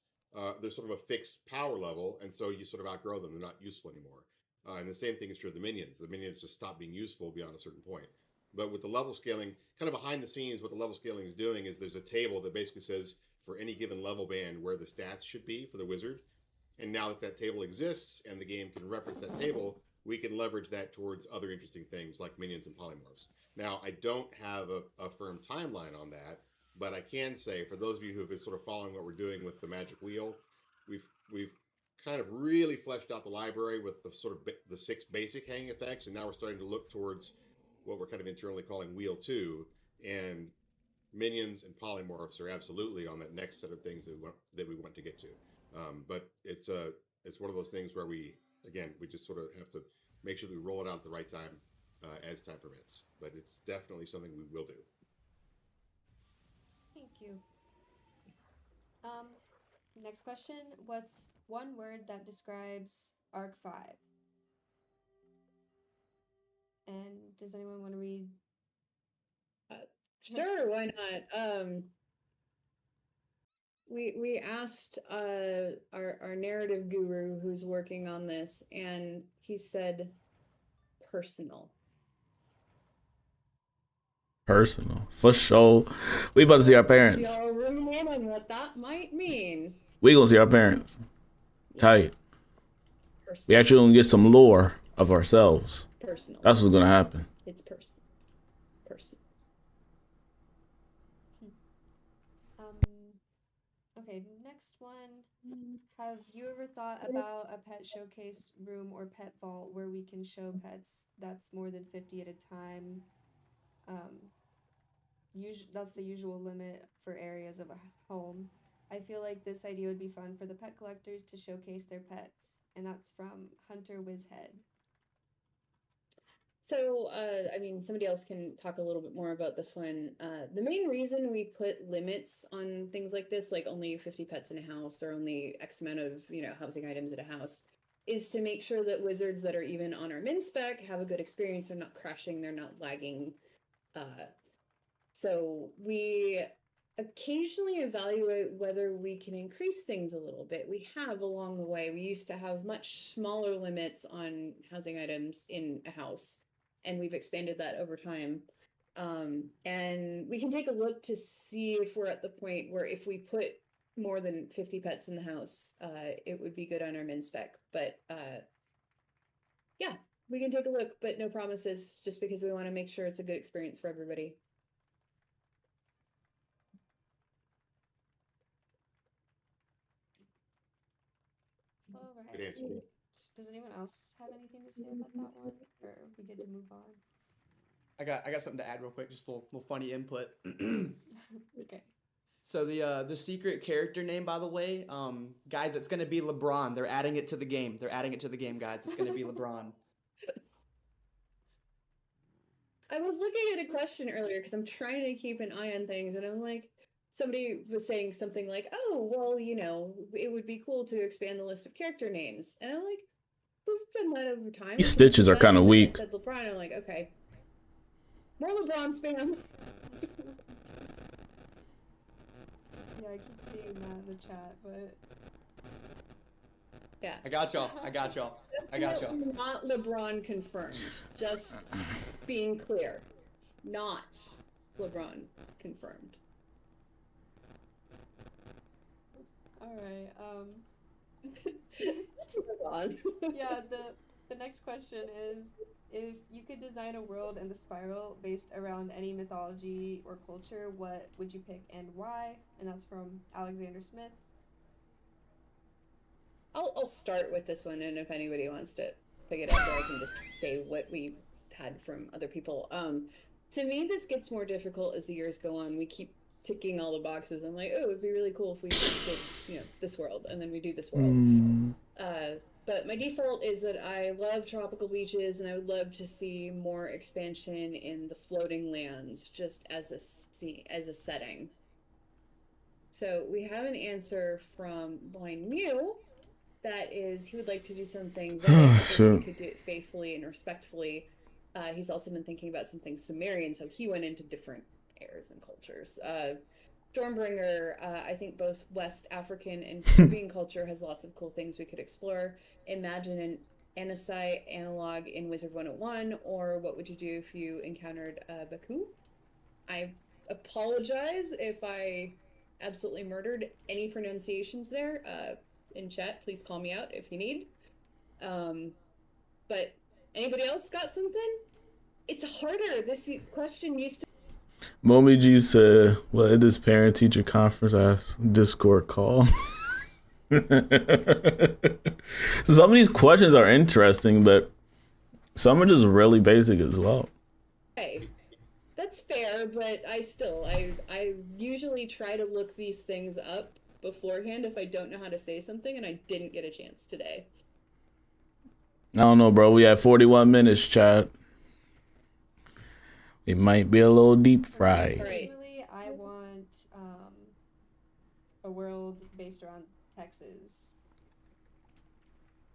Speaker 7: they're sort of a fixed power level, and so you sort of outgrow them. They're not useful anymore. And the same thing is true of the minions. The minions just stop being useful beyond a certain point. But with the level scaling, kind of behind the scenes, what the level scaling is doing is there's a table that basically says for any given level band where the stats should be for the wizard. And now that that table exists and the game can reference that table, we can leverage that towards other interesting things like minions and polymorphs. Now, I don't have a firm timeline on that, but I can say for those of you who have been sort of following what we're doing with the Magic Wheel, we've kind of really fleshed out the library with the sort of the 6 basic hanging effects, and now we're starting to look towards what we're kind of internally calling Wheel 2, and minions and polymorphs are absolutely on that next set of things that we want to get to. But it's one of those things where we just sort of have to make sure that we roll it out at the right time as time permits. But it's definitely something we will do.
Speaker 5: Thank you. Next question: what's one word that describes Arc 5? And does anyone want to read?
Speaker 2: Sure, why not? We asked our narrative guru who's working on this, and he said personal.
Speaker 1: Personal, for sure. We about to see our parents.
Speaker 2: Y'all room in on what that might mean.
Speaker 1: We gonna see our parents. Tight.
Speaker 2: Personal.
Speaker 1: We actually gonna get some lore of ourselves.
Speaker 2: Personal.
Speaker 1: That's what's gonna happen.
Speaker 2: It's personal. Personal.
Speaker 5: Okay, next one. Have you ever thought about a pet showcase room or pet vault where we can show pets that's more than 50 at a time? That's the usual limit for areas of a home. I feel like this idea would be fun for the pet collectors to showcase their pets, and that's from Hunter Wizhead.
Speaker 2: So, I mean, somebody else can talk a little bit more about this one. The main reason we put limits on things like this, like only 50 pets in a house or only X amount of, housing items in a house, is to make sure that wizards that are even on our min spec have a good experience. They're not crashing, they're not lagging. So we occasionally evaluate whether we can increase things a little bit. We have along the way. We used to have much smaller limits on housing items in a house, and we've expanded that over time. And we can take a look to see if we're at the point where if we put more than 50 pets in the house, it would be good on our min spec. But yeah, we can take a look, but no promises, just because we want to make sure it's a good experience for everybody.
Speaker 5: All
Speaker 7: Good
Speaker 5: right.
Speaker 7: answer.
Speaker 5: Does anyone else have anything to say about that one, or are we good to move on?
Speaker 6: I got something to add real quick, just a little funny input.
Speaker 5: Okay.
Speaker 6: So the secret character name, by the way, guys, it's gonna be LeBron. They're adding it to the game. They're adding it to the game, guys. It's gonna be LeBron.
Speaker 2: I was looking at a question earlier because I'm trying to keep an eye on things, and I'm like, somebody was saying something like, "Oh, well, it would be cool to expand the list of character names," and I'm like, "We've done that over time."
Speaker 1: These stitches are kind of
Speaker 2: And then it
Speaker 1: weak.
Speaker 2: said LeBron. I'm like, okay, more LeBron spam.
Speaker 5: Yeah, I keep seeing that in the chat, but
Speaker 2: Yeah.
Speaker 6: I got y'all. I got y'all. I got y'all.
Speaker 2: Definitely not LeBron confirmed. Just being clear, not LeBron confirmed.
Speaker 5: all right.
Speaker 2: Let's move on.
Speaker 5: Yeah, the next question is, if you could design a world in the spiral based around any mythology or culture, what would you pick and why? And that's from Alexander Smith.
Speaker 2: I'll start with this one, and if anybody wants to pick it up, or I can just say what we had from other people. To me, this gets more difficult as the years go on. We keep ticking all the boxes. I'm like, oh, it would be really cool if we did, this world, and then we do this world. But my default is that I love tropical beaches, and I would love to see more expansion in the floating lands, just as a setting. So we have an answer from Blind Mew. That is, he would like to do something that we could do it faithfully and respectfully. He's also been thinking about something Sumerian, so he went into different eras and cultures. Stormbringer, I think both West African and Caribbean culture has lots of cool things we could explore. Imagine an Anisite analog in Wizard101, or what would you do if you encountered Baku? I apologize if I absolutely murdered any pronunciations there. In chat, please call me out if you need. But anybody else got something? It's harder. This question used to.
Speaker 1: Mommy G said, "What is this parent-teacher conference Discord call?" So some of these questions are interesting, but some are just really basic as well.
Speaker 2: Hey, that's fair, but I usually try to look these things up beforehand if I don't know how to say something, and I didn't get a chance today.
Speaker 1: I don't know, bro. We have 41 minutes, chat. It might be a little deep fried.
Speaker 5: Personally, I want a world based around Texas.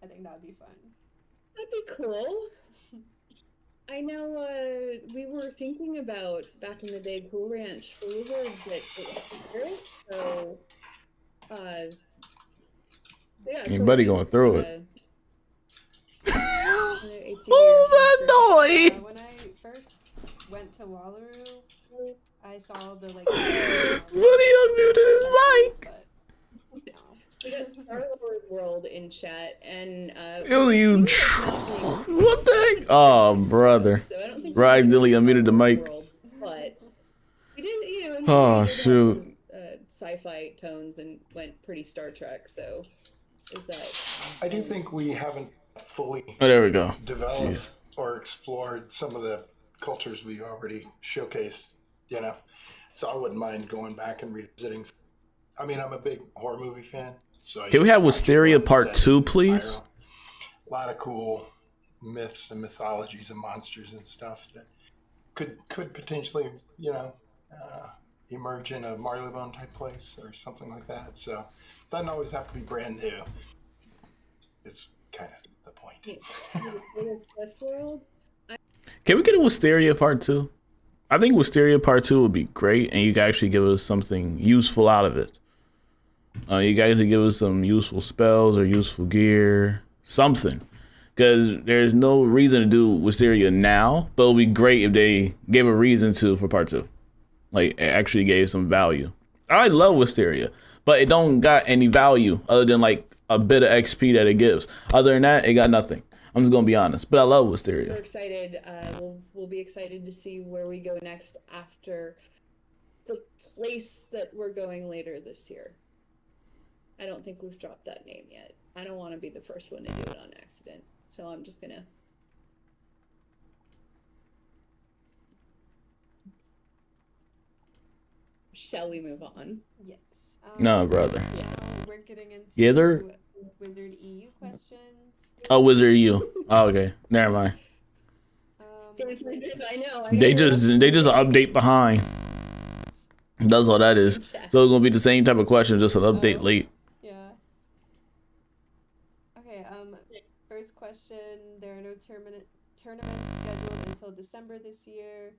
Speaker 5: I think that would be fun.
Speaker 2: That'd be cool. I know we were thinking about back in the day Cool Ranch for Wizards that so yeah.
Speaker 1: Anybody
Speaker 2: Cool
Speaker 1: going through
Speaker 2: Ranch,
Speaker 1: it?
Speaker 2: Who's
Speaker 1: that noise?
Speaker 5: When I first went to Wallaru, I saw the like.
Speaker 1: Buddy unmuted his mic.
Speaker 5: But, no.
Speaker 2: We got Star Wars World in chat, and
Speaker 1: what the heck? Oh, brother.
Speaker 2: So I don't think
Speaker 1: Right, Dilly unmuted the mic.
Speaker 2: World, but we did,
Speaker 1: Oh,
Speaker 2: we did
Speaker 1: shoot.
Speaker 2: have some, sci-fi tones and went pretty Star Trek. So is that?
Speaker 8: I do think we haven't fully
Speaker 1: Oh, there we go.
Speaker 8: developed
Speaker 1: Jeez.
Speaker 8: or explored some of the cultures we already showcased, so I wouldn't mind going back and revisiting. I mean, I'm a big horror movie fan, so
Speaker 1: Can we have Wisteria Part 2, please?
Speaker 8: A lot of cool myths and mythologies and monsters and stuff that could potentially, emerge in a Marleybone type place or something like that. So doesn't always have to be brand new. It's kind of the point.
Speaker 2: World.
Speaker 1: Can we get a Wisteria Part 2? I think Wisteria Part 2 would be great, and you can actually give us something useful out of it. You guys could give us some useful spells or useful gear, something. Because there's no reason to do Wisteria now, but it would be great if they gave a reason to for Part 2. Like, it actually gave some value. I love Wisteria, but it don't got any value other than like a bit of XP that it gives. Other than that, it got nothing. I'm just gonna be honest, but I love Wisteria.
Speaker 2: We're excited. We'll be excited to see where we go next after the place that we're going later this year. I don't think we've dropped that name yet. I don't want to be the first one to do it on accident, so I'm just gonna. Shall we move on?
Speaker 5: Yes.
Speaker 1: No, brother.
Speaker 2: Yes.
Speaker 5: We're getting into
Speaker 1: Yeah, they're-
Speaker 5: Wizard EU questions.
Speaker 1: Oh, Wizard U. Oh, okay, never mind.
Speaker 2: I know.
Speaker 1: They just update behind. That's all that is. So it's gonna be the same type of question, just an update late.
Speaker 5: Yeah. Okay. First question. There are no tournaments scheduled until December this year.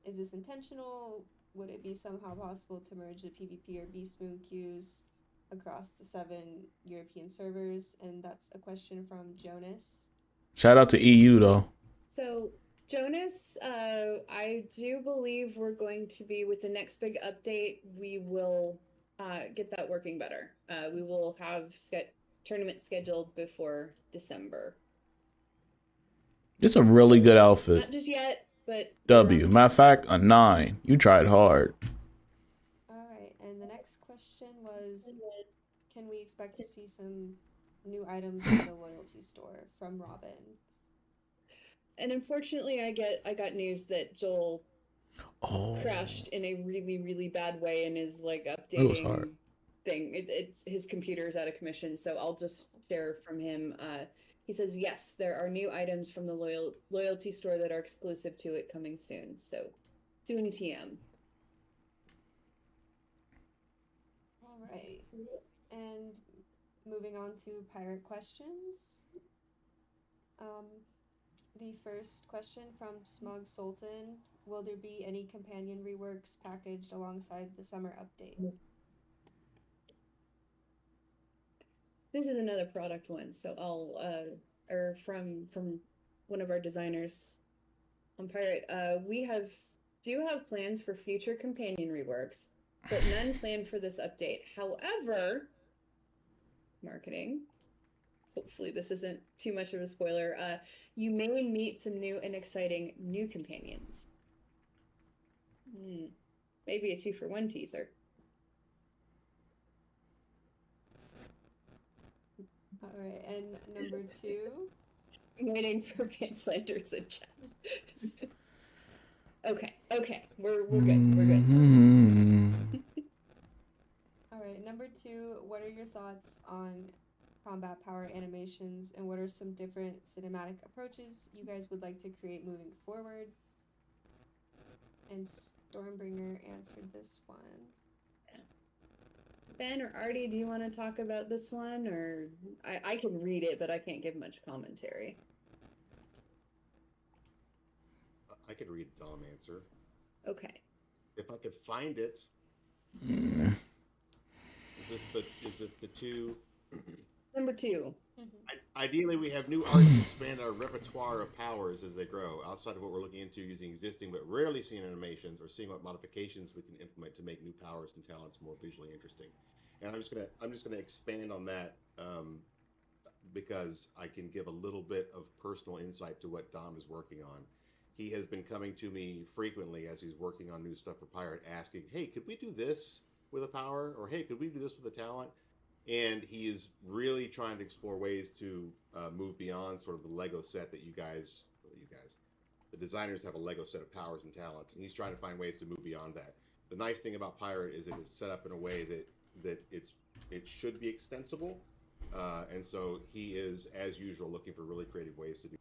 Speaker 5: Is this intentional? Would it be somehow possible to merge the PvP or Beast Moon queues across the 7 European servers? And that's a question from Jonas.
Speaker 1: Shout out to EU though.
Speaker 2: So, Jonas, I do believe we're going to be, with the next big update, we will get that working better. We will have tournaments scheduled before December.
Speaker 1: It's a really good outfit.
Speaker 2: Not just yet, but
Speaker 1: W. Matter of fact, a 9. You tried hard.
Speaker 5: Alright, and the next question was, can we expect to see some new items in the loyalty store from Robin?
Speaker 2: And unfortunately, I got news that Joel crashed in a really, really bad way and is like updating it's his computer's out of commission, so I'll just share from him. He says, yes, there are new items from the loyalty store that are exclusive to it coming soon. So, soon TM.
Speaker 5: All right. And moving on to pirate questions. The first question from Smug Sultan. Will there be any companion reworks packaged alongside the summer update?
Speaker 2: This is another product one, so I'll or from one of our designers on Pirate. We do have plans for future companion reworks, but none planned for this update. However, marketing. Hopefully this isn't too much of a spoiler. You may meet some new and exciting new companions. Maybe a 2-for-1 teaser.
Speaker 5: All right, and number 2.
Speaker 2: I'm waiting for Van Flanders and chat. Okay, we're good. We're good.
Speaker 5: All right, number 2. What are your thoughts on combat power animations, and what are some different cinematic approaches you guys would like to create moving forward? And Stormbringer answered this one.
Speaker 2: Ben or Artie, do you want to talk about this one? Or I can read it, but I can't give much commentary.
Speaker 7: I could read Dom answer.
Speaker 2: Okay.
Speaker 7: If I could find it. Is this the 2?
Speaker 2: Number 2.
Speaker 7: Ideally, we have new art to expand our repertoire of powers as they grow, outside of what we're looking into using existing but rarely seen animations, or seeing what modifications we can implement to make new powers and talents more visually interesting. And I'm just gonna expand on that because I can give a little bit of personal insight to what Dom is working on. He has been coming to me frequently as he's working on new stuff for Pirate, asking, "Hey, could we do this with a power?" Or, "Hey, could we do this with a talent?" And he is really trying to explore ways to move beyond sort of the Lego set that the designers have a Lego set of powers and talents, and he's trying to find ways to move beyond that. The nice thing about Pirate is it is set up in a way that it should be extensible, And so he is, as usual, looking for really creative ways to do.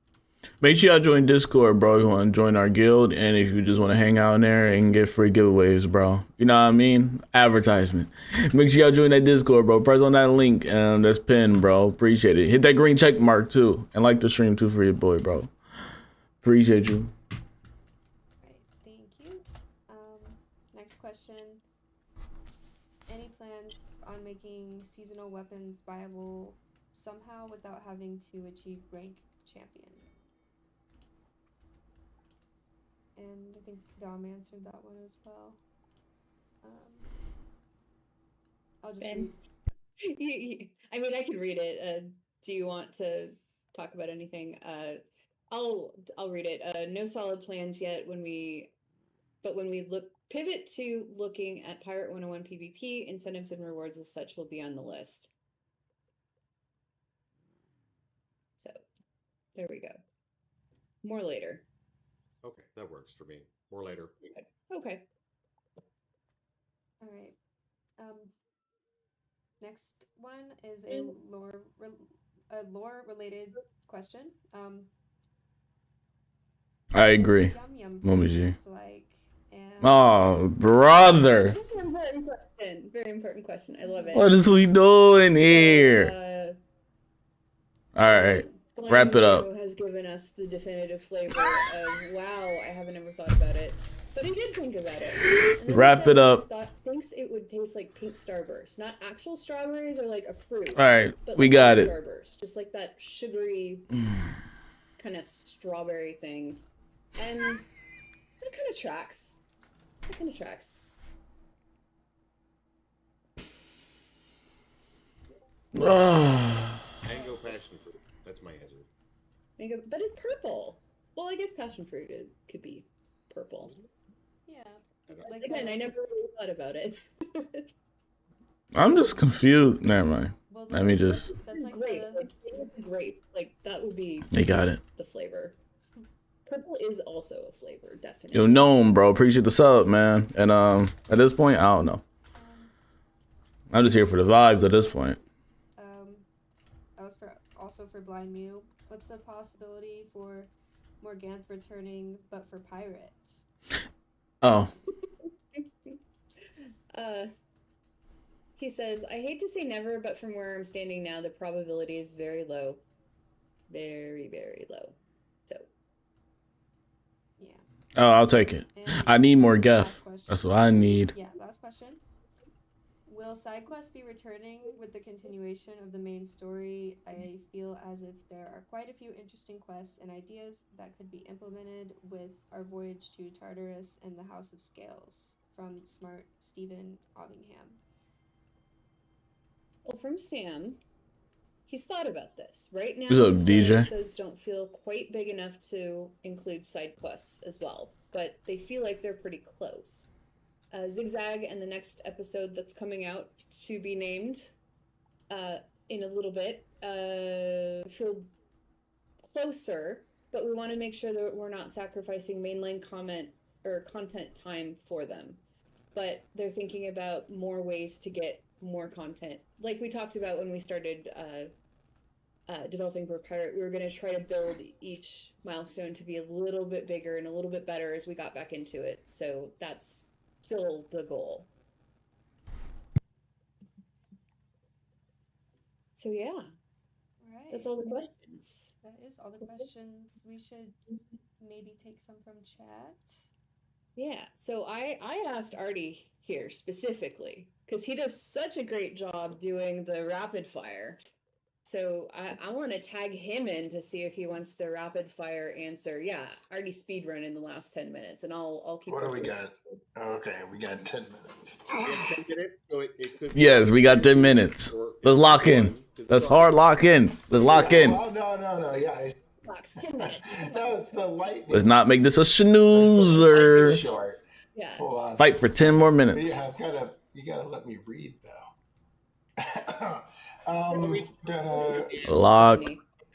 Speaker 1: Make sure y'all join Discord, bro. You want to join our guild, and if you just want to hang out in there and get free giveaways, bro. You know what I mean? Advertisement. Make sure y'all join that Discord, bro. Press on that link that's pinned, bro. Appreciate it. Hit that green check mark too, and like the stream too for your boy, bro. Appreciate you.
Speaker 5: Right, thank you. Next question. Any plans on making seasonal weapons viable somehow without having to achieve rank champion? And I think Dom answered that one as well. I'll just
Speaker 2: Ben? I mean, I can read it. Do you want to talk about anything? I'll read it. No solid plans yet. When we pivot to looking at Pirate101 PVP, incentives and rewards as such will be on the list. So there we go. More later.
Speaker 7: Okay, that works for me. More later.
Speaker 2: Okay.
Speaker 5: all right. Next one is a lore related question.
Speaker 1: I agree.
Speaker 5: Yum Yum
Speaker 1: Mommy G.
Speaker 5: tastes like, and
Speaker 1: Oh, brother.
Speaker 2: That's an important question. Very important question. I love it.
Speaker 1: What is we doing here? All right. Wrap it up.
Speaker 2: Has given us the definitive flavor of wow, I haven't ever thought about it. But he did think about it. And then he
Speaker 1: Wrap
Speaker 2: said
Speaker 1: it up.
Speaker 2: he thinks it would taste like pink starburst. Not actual strawberries or like a fruit.
Speaker 1: All right.
Speaker 2: But
Speaker 1: We
Speaker 2: like
Speaker 1: got
Speaker 2: pink
Speaker 1: it.
Speaker 2: Starburst. Just like that sugary kind of strawberry thing. And that kind of tracks. That kind of tracks.
Speaker 7: Mango passion fruit. That's my answer.
Speaker 2: But it's purple. Well, I guess passion fruit could be purple.
Speaker 5: yeah,
Speaker 7: I don't-
Speaker 5: like
Speaker 2: Again, I never really thought about it.
Speaker 1: I'm just confused. Never mind.
Speaker 5: well,
Speaker 1: Let me just.
Speaker 5: that's like
Speaker 2: Grape.
Speaker 5: the,
Speaker 2: Grape. Like, that would be
Speaker 1: They got it.
Speaker 2: the flavor. Purple is also a flavor, definitely.
Speaker 1: Yo, Gnome, bro. Appreciate the sub, man. And at this point, I don't know. I'm just here for the vibes at this point.
Speaker 5: that was also for Blind Mew. What's the possibility for Morganth returning, but for Pirate?
Speaker 1: Oh,
Speaker 2: He says, I hate to say never, but from where I'm standing now, the probability is very low. Very, very low. So,
Speaker 5: Yeah.
Speaker 1: oh, I'll take it.
Speaker 5: And
Speaker 1: I need more
Speaker 5: last
Speaker 1: Geth.
Speaker 5: question.
Speaker 1: That's what I need.
Speaker 5: Yeah, last question. Will SideQuest be returning with the continuation of the main story? I feel as if there are quite a few interesting quests and ideas that could be implemented with our voyage to Tartarus and the House of Scales. From Smart Stephen Ovingham.
Speaker 2: well, from Sam, he's thought about this. Right now,
Speaker 1: What's up,
Speaker 2: the story
Speaker 1: DJ?
Speaker 2: episodes don't feel quite big enough to include side quests as well, but they feel like they're pretty close. Zigzag and the next episode that's coming out to be named in a little bit feel closer, but we want to make sure that we're not sacrificing mainline content time for them. But they're thinking about more ways to get more content. Like we talked about when we started developing for Pirate, we were going to try to build each milestone to be a little bit bigger and a little bit better as we got back into it. So that's still the goal. So yeah,
Speaker 5: Right.
Speaker 2: that's all the questions.
Speaker 5: That is all the questions. We should maybe take some from chat.
Speaker 2: Yeah, so I asked Artie here specifically because he does such a great job doing the rapid fire. So I want to tag him in to see if he wants to rapid fire answer. Yeah, Artie speedrun in the last 10 minutes, and I'll keep.
Speaker 8: What do we
Speaker 2: working.
Speaker 8: got? Oh, okay, we got 10 minutes.
Speaker 7: We have 10 minutes, so it could be-
Speaker 1: Yes, we got 10 minutes.
Speaker 7: or-
Speaker 1: Let's lock in.
Speaker 7: 'cause
Speaker 1: Let's
Speaker 7: it's all-
Speaker 1: hard lock in. Let's lock in.
Speaker 8: Oh, no, yeah.
Speaker 2: Box, 10 minutes.
Speaker 8: No, it's the lightning.
Speaker 1: Let's not make this a
Speaker 8: Lightning
Speaker 1: snoozer.
Speaker 8: short.
Speaker 2: Yeah.
Speaker 8: Hold on.
Speaker 1: Fight for 10 more minutes.
Speaker 8: Yeah, you gotta let me read though.
Speaker 1: Lock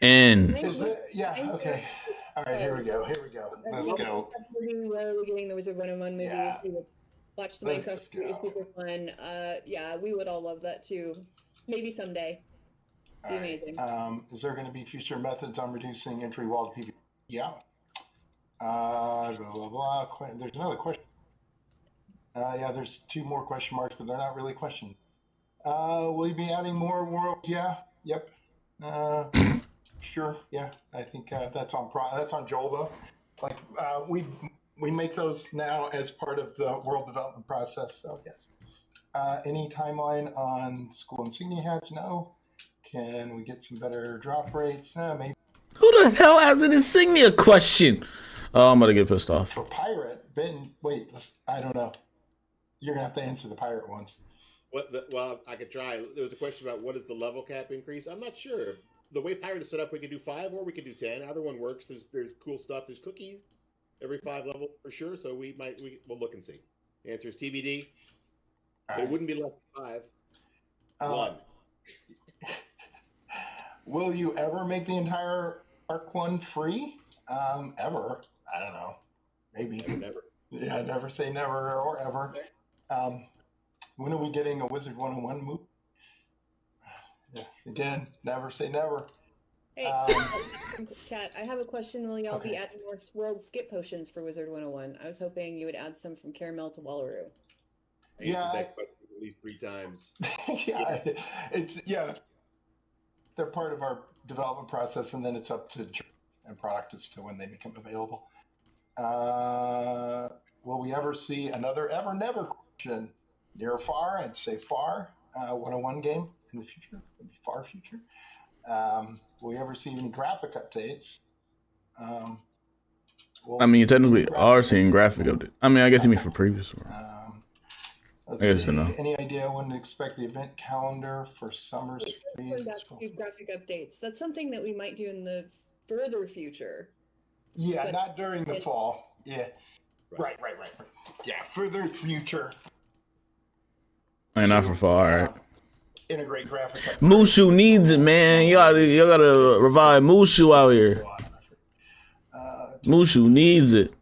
Speaker 1: in.
Speaker 8: Is that, yeah, okay. All right, here we go. Let's go.
Speaker 2: Where are we getting the Wizard101 movie?
Speaker 8: Yeah.
Speaker 2: We would watch the
Speaker 8: Let's
Speaker 2: Minecraft movie. It's
Speaker 8: go.
Speaker 2: super fun. Yeah, we would all love that too. Maybe someday. Be amazing.
Speaker 8: Is there going to be future methods on reducing entry wall to PvP? Yeah. Blah, blah, blah. There's another question. Yeah, there's 2 more question marks, but they're not really questions. Will you be adding more worlds? Yeah. Yep. Sure. Yeah. I think that's on Joel though. Like we make those now as part of the world development process. So yes. Any timeline on school insignia hats? No. Can we get some better drop rates? Maybe.
Speaker 1: Who the hell has an insignia question? Oh, I'm gonna get pissed off.
Speaker 8: For pirate, wait, I don't know. You're gonna have to answer the pirate ones.
Speaker 7: Well, I could try. There was a question about what is the level cap increase. I'm not sure. The way pirate is set up, we could do 5 or we could do 10. Either one works. There's cool stuff. There's cookies every 5 level for sure. So we'll look and see. The answer is TBD. But it wouldn't be less than 5. 1.
Speaker 8: Will you ever make the entire Arc 1 free? Ever? I don't know. Maybe.
Speaker 7: Never.
Speaker 8: Yeah, never say never or ever. When are we getting a Wizard101 movie? Yeah, again, never say never.
Speaker 2: Hey, chat, I have a question. Will y'all be adding more world skip potions for Wizard101? I was hoping you would add some from Caramel to Wallaru.
Speaker 8: Yeah.
Speaker 7: At least 3 times.
Speaker 8: Yeah, they're part of our development process, and then it's up to and product as to when they become available. Will we ever see another ever never question? Near or far? I'd say far. 101 game in the future, maybe far future. Will we ever see any graphic updates?
Speaker 1: I mean, you technically are seeing graphic updates. I mean, I guess you mean for previous one.
Speaker 8: Let's
Speaker 1: I guess
Speaker 8: see.
Speaker 1: no.
Speaker 8: Any idea when to expect the event calendar for summer?
Speaker 2: Graphic updates. That's something that we might do in the further future.
Speaker 8: Yeah,
Speaker 2: but
Speaker 8: not during the fall. Yeah. Right. Yeah, further future.
Speaker 1: And not for far, all right.
Speaker 8: Integrate graphic.
Speaker 1: Mushu needs it, man. You gotta revive Mushu out here. Mushu needs it.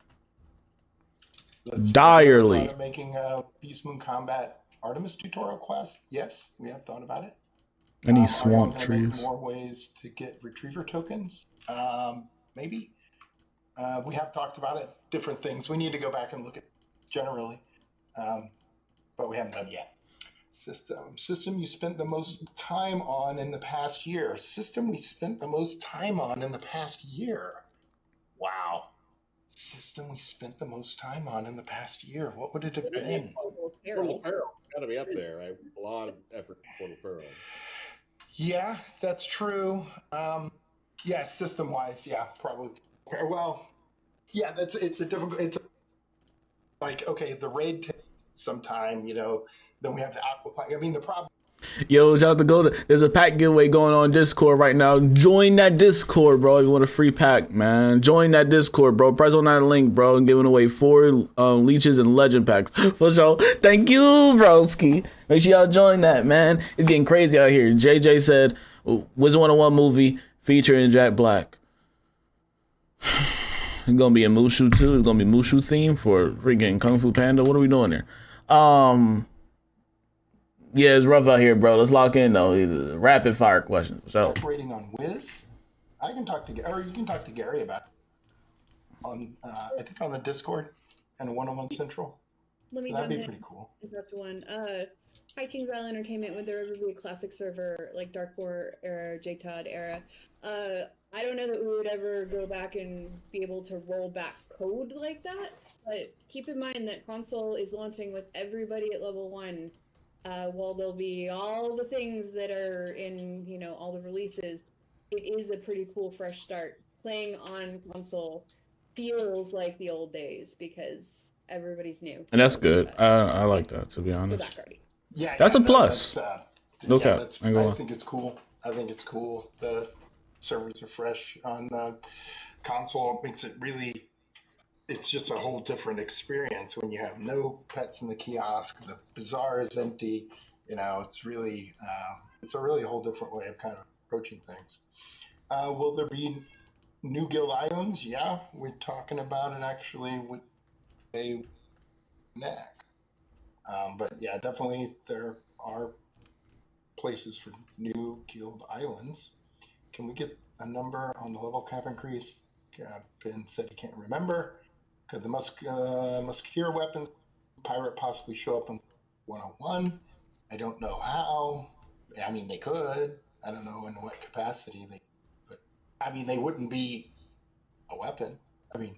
Speaker 1: Direly.
Speaker 8: Making a Beast Moon Combat Artemis tutorial quest. Yes, we have thought about it.
Speaker 1: Any swamp trees?
Speaker 8: More ways to get retriever tokens. Maybe. We have talked about it. Different things. We need to go back and look at generally, but we haven't done yet. System you spent the most time on in the past year. System we spent the most time on in the past year. Wow. System we spent the most time on in the past year. What would it have been?
Speaker 7: Portal Peril. Gotta be up there, right? A lot of effort for Portal Peril.
Speaker 8: Yeah, that's true. Yeah, system wise, yeah, probably. Well, yeah, it's like, okay, the raid takes some time, then we have the aqua. I mean, the problem.
Speaker 1: Yo, shout out to there's a pack giveaway going on Discord right now. Join that Discord, bro. If you want a free pack, man, join that Discord, bro. Press on that link, bro, and giving away 4 leeches and legend packs for sure. Thank you, broski. Make sure y'all join that, man. It's getting crazy out here. JJ said Wizard101 movie featuring Jack Black. It's gonna be a Mushu too. It's gonna be Mushu theme for freaking Kung Fu Panda. What are we doing there? Yeah, it's rough out here, bro. Let's lock in though. Rapid fire questions. So
Speaker 8: rating on Wiz. I can talk to Gary, or you can talk to Gary about it on I think on the Discord and 101 Central.
Speaker 2: Let me
Speaker 8: That'd be pretty cool.
Speaker 2: That's one. High Kings Island Entertainment, would there ever be a classic server like Dark War era, JTOD era? I don't know that we would ever go back and be able to roll back code like that, but keep in mind that console is launching with everybody at level 1. While there'll be all the things that are in, all the releases, it is a pretty cool fresh start. Playing on console feels like the old days because everybody's new.
Speaker 1: And that's good. I like that, to be honest.
Speaker 8: Yeah,
Speaker 1: that's a plus.
Speaker 8: No, I think it's cool. The servers are fresh on the console. It makes it really. It's just a whole different experience when you have no pets in the kiosk. The bazaar is empty. It's really, it's a really whole different way of kind of approaching things. Will there be new guild islands? Yeah, we're talking about it actually with a next. But yeah, definitely there are places for new guild islands. Can we get a number on the level cap increase? Ben said he can't remember. Could the musketeer weapons pirate possibly show up in 101? I don't know how. I mean, they could. I don't know in what capacity they. But I mean, they wouldn't be a weapon. I mean,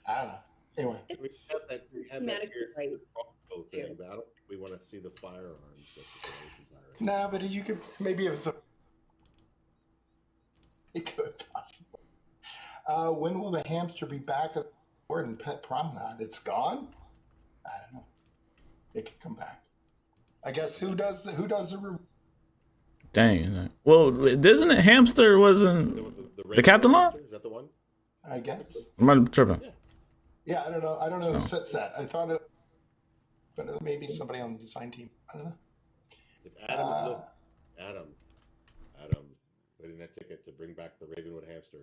Speaker 8: I don't know. Anyway,
Speaker 7: We have that
Speaker 2: Thematically right.
Speaker 7: crossbow thing, but I don't think we want to see the firearms.
Speaker 8: nah, but you could maybe it was a. It could possibly. When will the hamster be back as Lord and Pet Promenade? It's gone. I don't know. It could come back. I guess who does the
Speaker 1: Dang. Well, isn't it hamster wasn't the captain law?
Speaker 7: Is that the one?
Speaker 8: I guess.
Speaker 1: Am I tripping?
Speaker 8: Yeah, I don't know. I don't know who sets that. I thought it, but maybe somebody on the design team. I don't know.
Speaker 7: If Adam is listening, Adam, put in that ticket to bring back the Ravenwood hamster.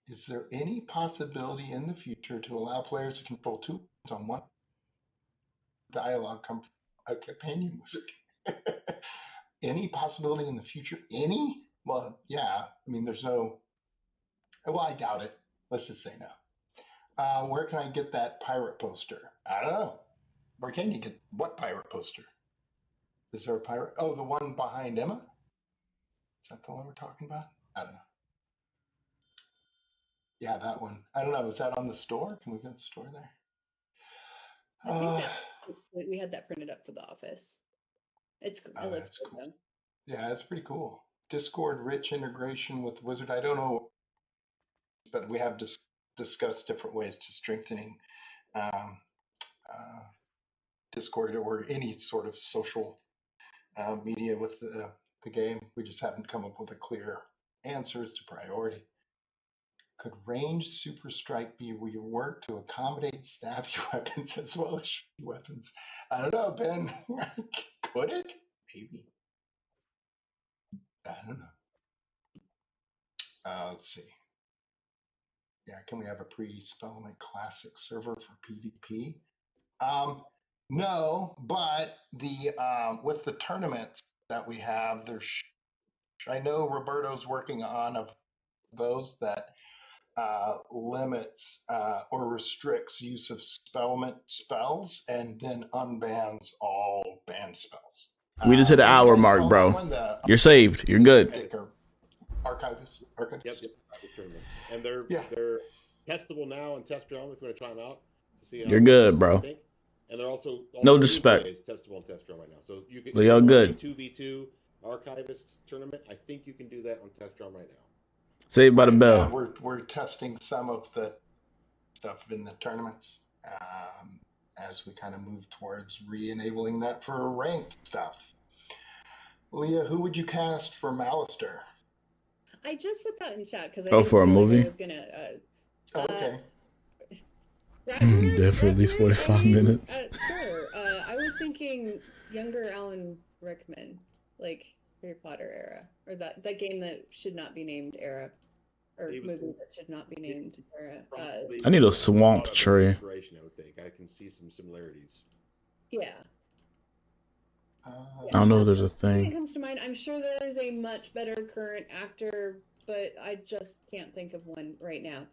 Speaker 8: Is there any possibility in the future to allow players to control two on one dialogue come from a companion wizard? Any possibility in the future? Any? Well, yeah. I mean, there's no. Well, I doubt it. Let's just say no. Where can I get that pirate poster? I don't know. Where can you get what pirate poster? Is there a pirate? Oh, the one behind Emma? Is that the one we're talking about? I don't know. Yeah, that one. I don't know. Is that on the store? Can we get the store there?
Speaker 2: I think we had that printed up for the office. It's cool.
Speaker 8: Oh, that's cool. Though. Yeah, it's pretty cool. Discord rich integration with Wizard. I don't know, but we have discussed different ways to strengthening Discord or any sort of social media with the game. We just haven't come up with a clear answer as to priority. Could range super strike be reworked to accommodate stabby weapons as well as shooty weapons? I don't know, Ben. Could it? Maybe. I don't know. Let's see. Yeah, can we have a pre-Spellman Classic server for PvP? No, but the with the tournaments that we have, I know Roberto's working on of those that limits or restricts use of spells and then unbans all banned spells.
Speaker 1: We just hit an hour mark, bro. You're saved. You're good.
Speaker 8: Archivists.
Speaker 7: Yep. And they're testable now and test realm if you want to try them out. To see
Speaker 1: You're good, bro.
Speaker 7: And they're also
Speaker 1: no disrespect.
Speaker 7: Testable and test realm right now. So you can.
Speaker 1: They are good.
Speaker 7: 2v2 archivist tournament. I think you can do that on test realm right now.
Speaker 1: Saved by the bell.
Speaker 8: Yeah, we're testing some of the stuff in the tournaments as we kind of move towards re-enabling that for ranked stuff. Leah, who would you cast for Malister?
Speaker 2: I just put that in chat because
Speaker 1: I for a movie.
Speaker 2: I was gonna.
Speaker 8: Okay.
Speaker 1: There for at least 45 minutes.
Speaker 2: Sure. I was thinking younger Alan Rickman, like Harry Potter era, or that game that should not be named era, or movie that should not be named era.
Speaker 1: I need a swamp tree.
Speaker 7: I would think I can see some similarities.
Speaker 2: Yeah.
Speaker 1: I don't know if there's a thing.
Speaker 2: It comes to mind. I'm sure there's a much better current actor, but I just can't think of one right now.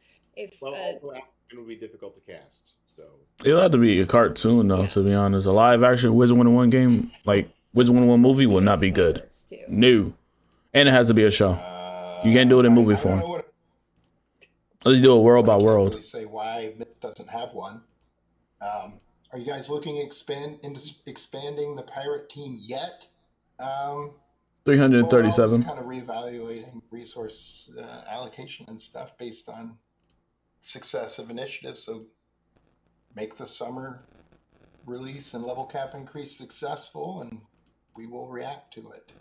Speaker 7: Also it would be difficult to cast, so
Speaker 1: it'll have to be a cartoon though. Yeah. To be honest, a live action Wizard101 game like Wizard101 movie will not be good. No, and it has to be a show. You can't do it in movie form. Let's do it world by world.
Speaker 8: Really say why Myth doesn't have one. Are you guys looking into expanding the pirate team yet?
Speaker 1: 337.
Speaker 8: Kind of reevaluating resource allocation and stuff based on success of initiatives. So make the summer release and level cap increase successful, and we will react to it.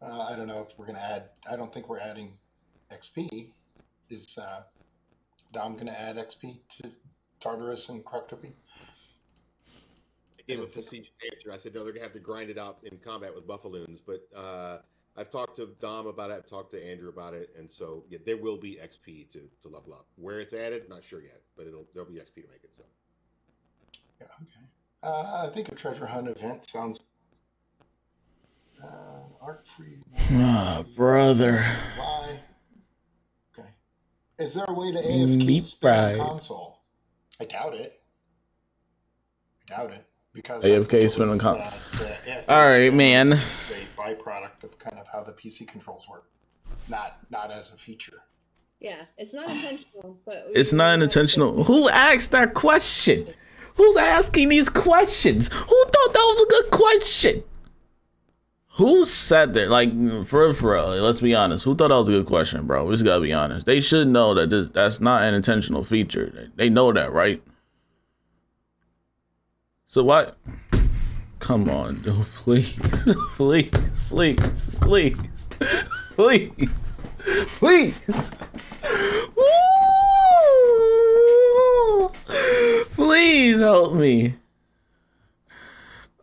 Speaker 8: I don't know if we're going to add. I don't think we're adding XP. Is Dom going to add XP to Tartarus and Croctopy?
Speaker 7: I gave a facetious answer. I said no, they're going to have to grind it out in combat with Buffaloons, but I've talked to Dom about it. I've talked to Andrew about it, and so yeah, there will be XP to level up. Where it's added, not sure yet, but there'll be XP to make it. So
Speaker 8: yeah, okay. I think a treasure hunt event sounds Arc free.
Speaker 1: Ah, brother.
Speaker 8: Why? Okay. Is there a way to
Speaker 1: Deep
Speaker 8: AFK spin
Speaker 1: fried.
Speaker 8: on console? I doubt it. Because
Speaker 1: AFK spin on console.
Speaker 8: AFK
Speaker 1: All right,
Speaker 8: spin
Speaker 1: man.
Speaker 8: is a byproduct of kind of how the PC controls work, not as a feature.
Speaker 2: Yeah, it's not intentional, but
Speaker 1: It's not intentional. Who asked that question? Who's asking these questions? Who thought that was a good question? Who said that? Like, for real, let's be honest. Who thought that was a good question, bro? We just gotta be honest. They should know that that's not an intentional feature. They know that, right? So what? Come on, dude. Please. Please. Please. Please. Please. Please. Woo! Please help me.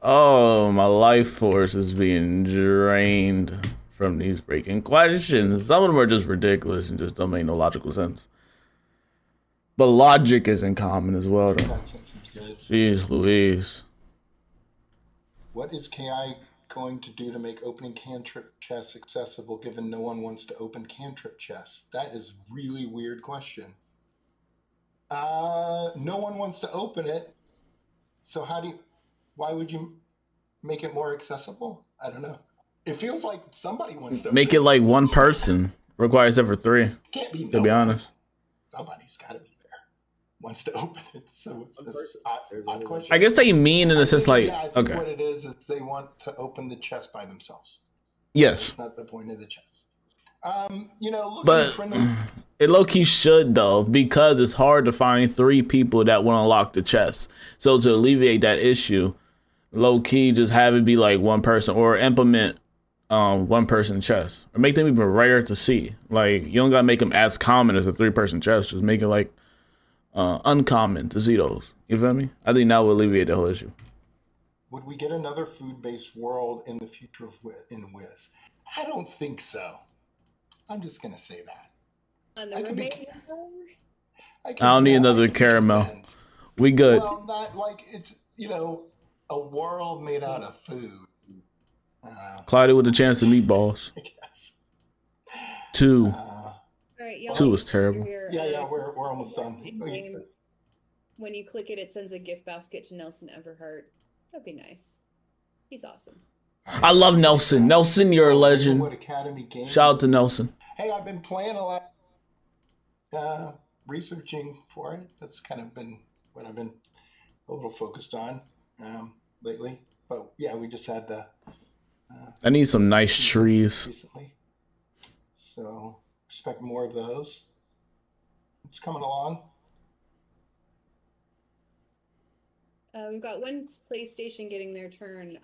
Speaker 1: Oh, my life force is being drained from these freaking questions. Some of them are just ridiculous and just don't make no logical sense. But logic is in common as well, though. Jeez Louise.
Speaker 8: What is KI going to do to make opening cantrip chests accessible given no one wants to open cantrip chests? That is a really weird question. No one wants to open it. So why would you make it more accessible? I don't know. It feels like somebody wants to
Speaker 1: make it like one person. Requires it for 3.
Speaker 8: Can't be.
Speaker 1: To be honest.
Speaker 8: Somebody's got to be there. Wants to open it. So that's odd question.
Speaker 1: I guess they mean in a sense like,
Speaker 8: I think
Speaker 1: okay.
Speaker 8: what it is they want to open the chest by themselves.
Speaker 1: Yes.
Speaker 8: That's not the point of the chest. Looking
Speaker 1: But it low-key should though, because it's hard to find 3 people that want to unlock the chest. So to alleviate that issue, low-key just have it be like one person, or implement one person chest, or make them even rare to see. Like, you don't gotta make them as common as a 3-person chest. Just make it like uncommon to see those. You feel me? I think that would alleviate the whole issue.
Speaker 8: Would we get another food-based world in the future in Wiz? I don't think so. I'm just gonna say that.
Speaker 2: I
Speaker 1: don't need another caramel. We good.
Speaker 8: Well, not like it's a world made out of food.
Speaker 1: Cloudy with a chance of meatballs.
Speaker 8: I guess.
Speaker 1: 2.
Speaker 2: All right, y'all.
Speaker 1: 2 was terrible.
Speaker 8: Yeah, we're almost done.
Speaker 2: When you click it, it sends a gift basket to Nelson Everhart. That'd be nice. He's awesome.
Speaker 1: I love Nelson. Nelson, you're a legend. Shout out to Nelson.
Speaker 8: Hey, I've been playing a lot, researching for it. That's kind of been what I've been a little focused on lately. But yeah, we just had the.
Speaker 1: I need some nice trees.
Speaker 8: Recently. So expect more of those. It's coming along.
Speaker 2: We've got one PlayStation getting their turn.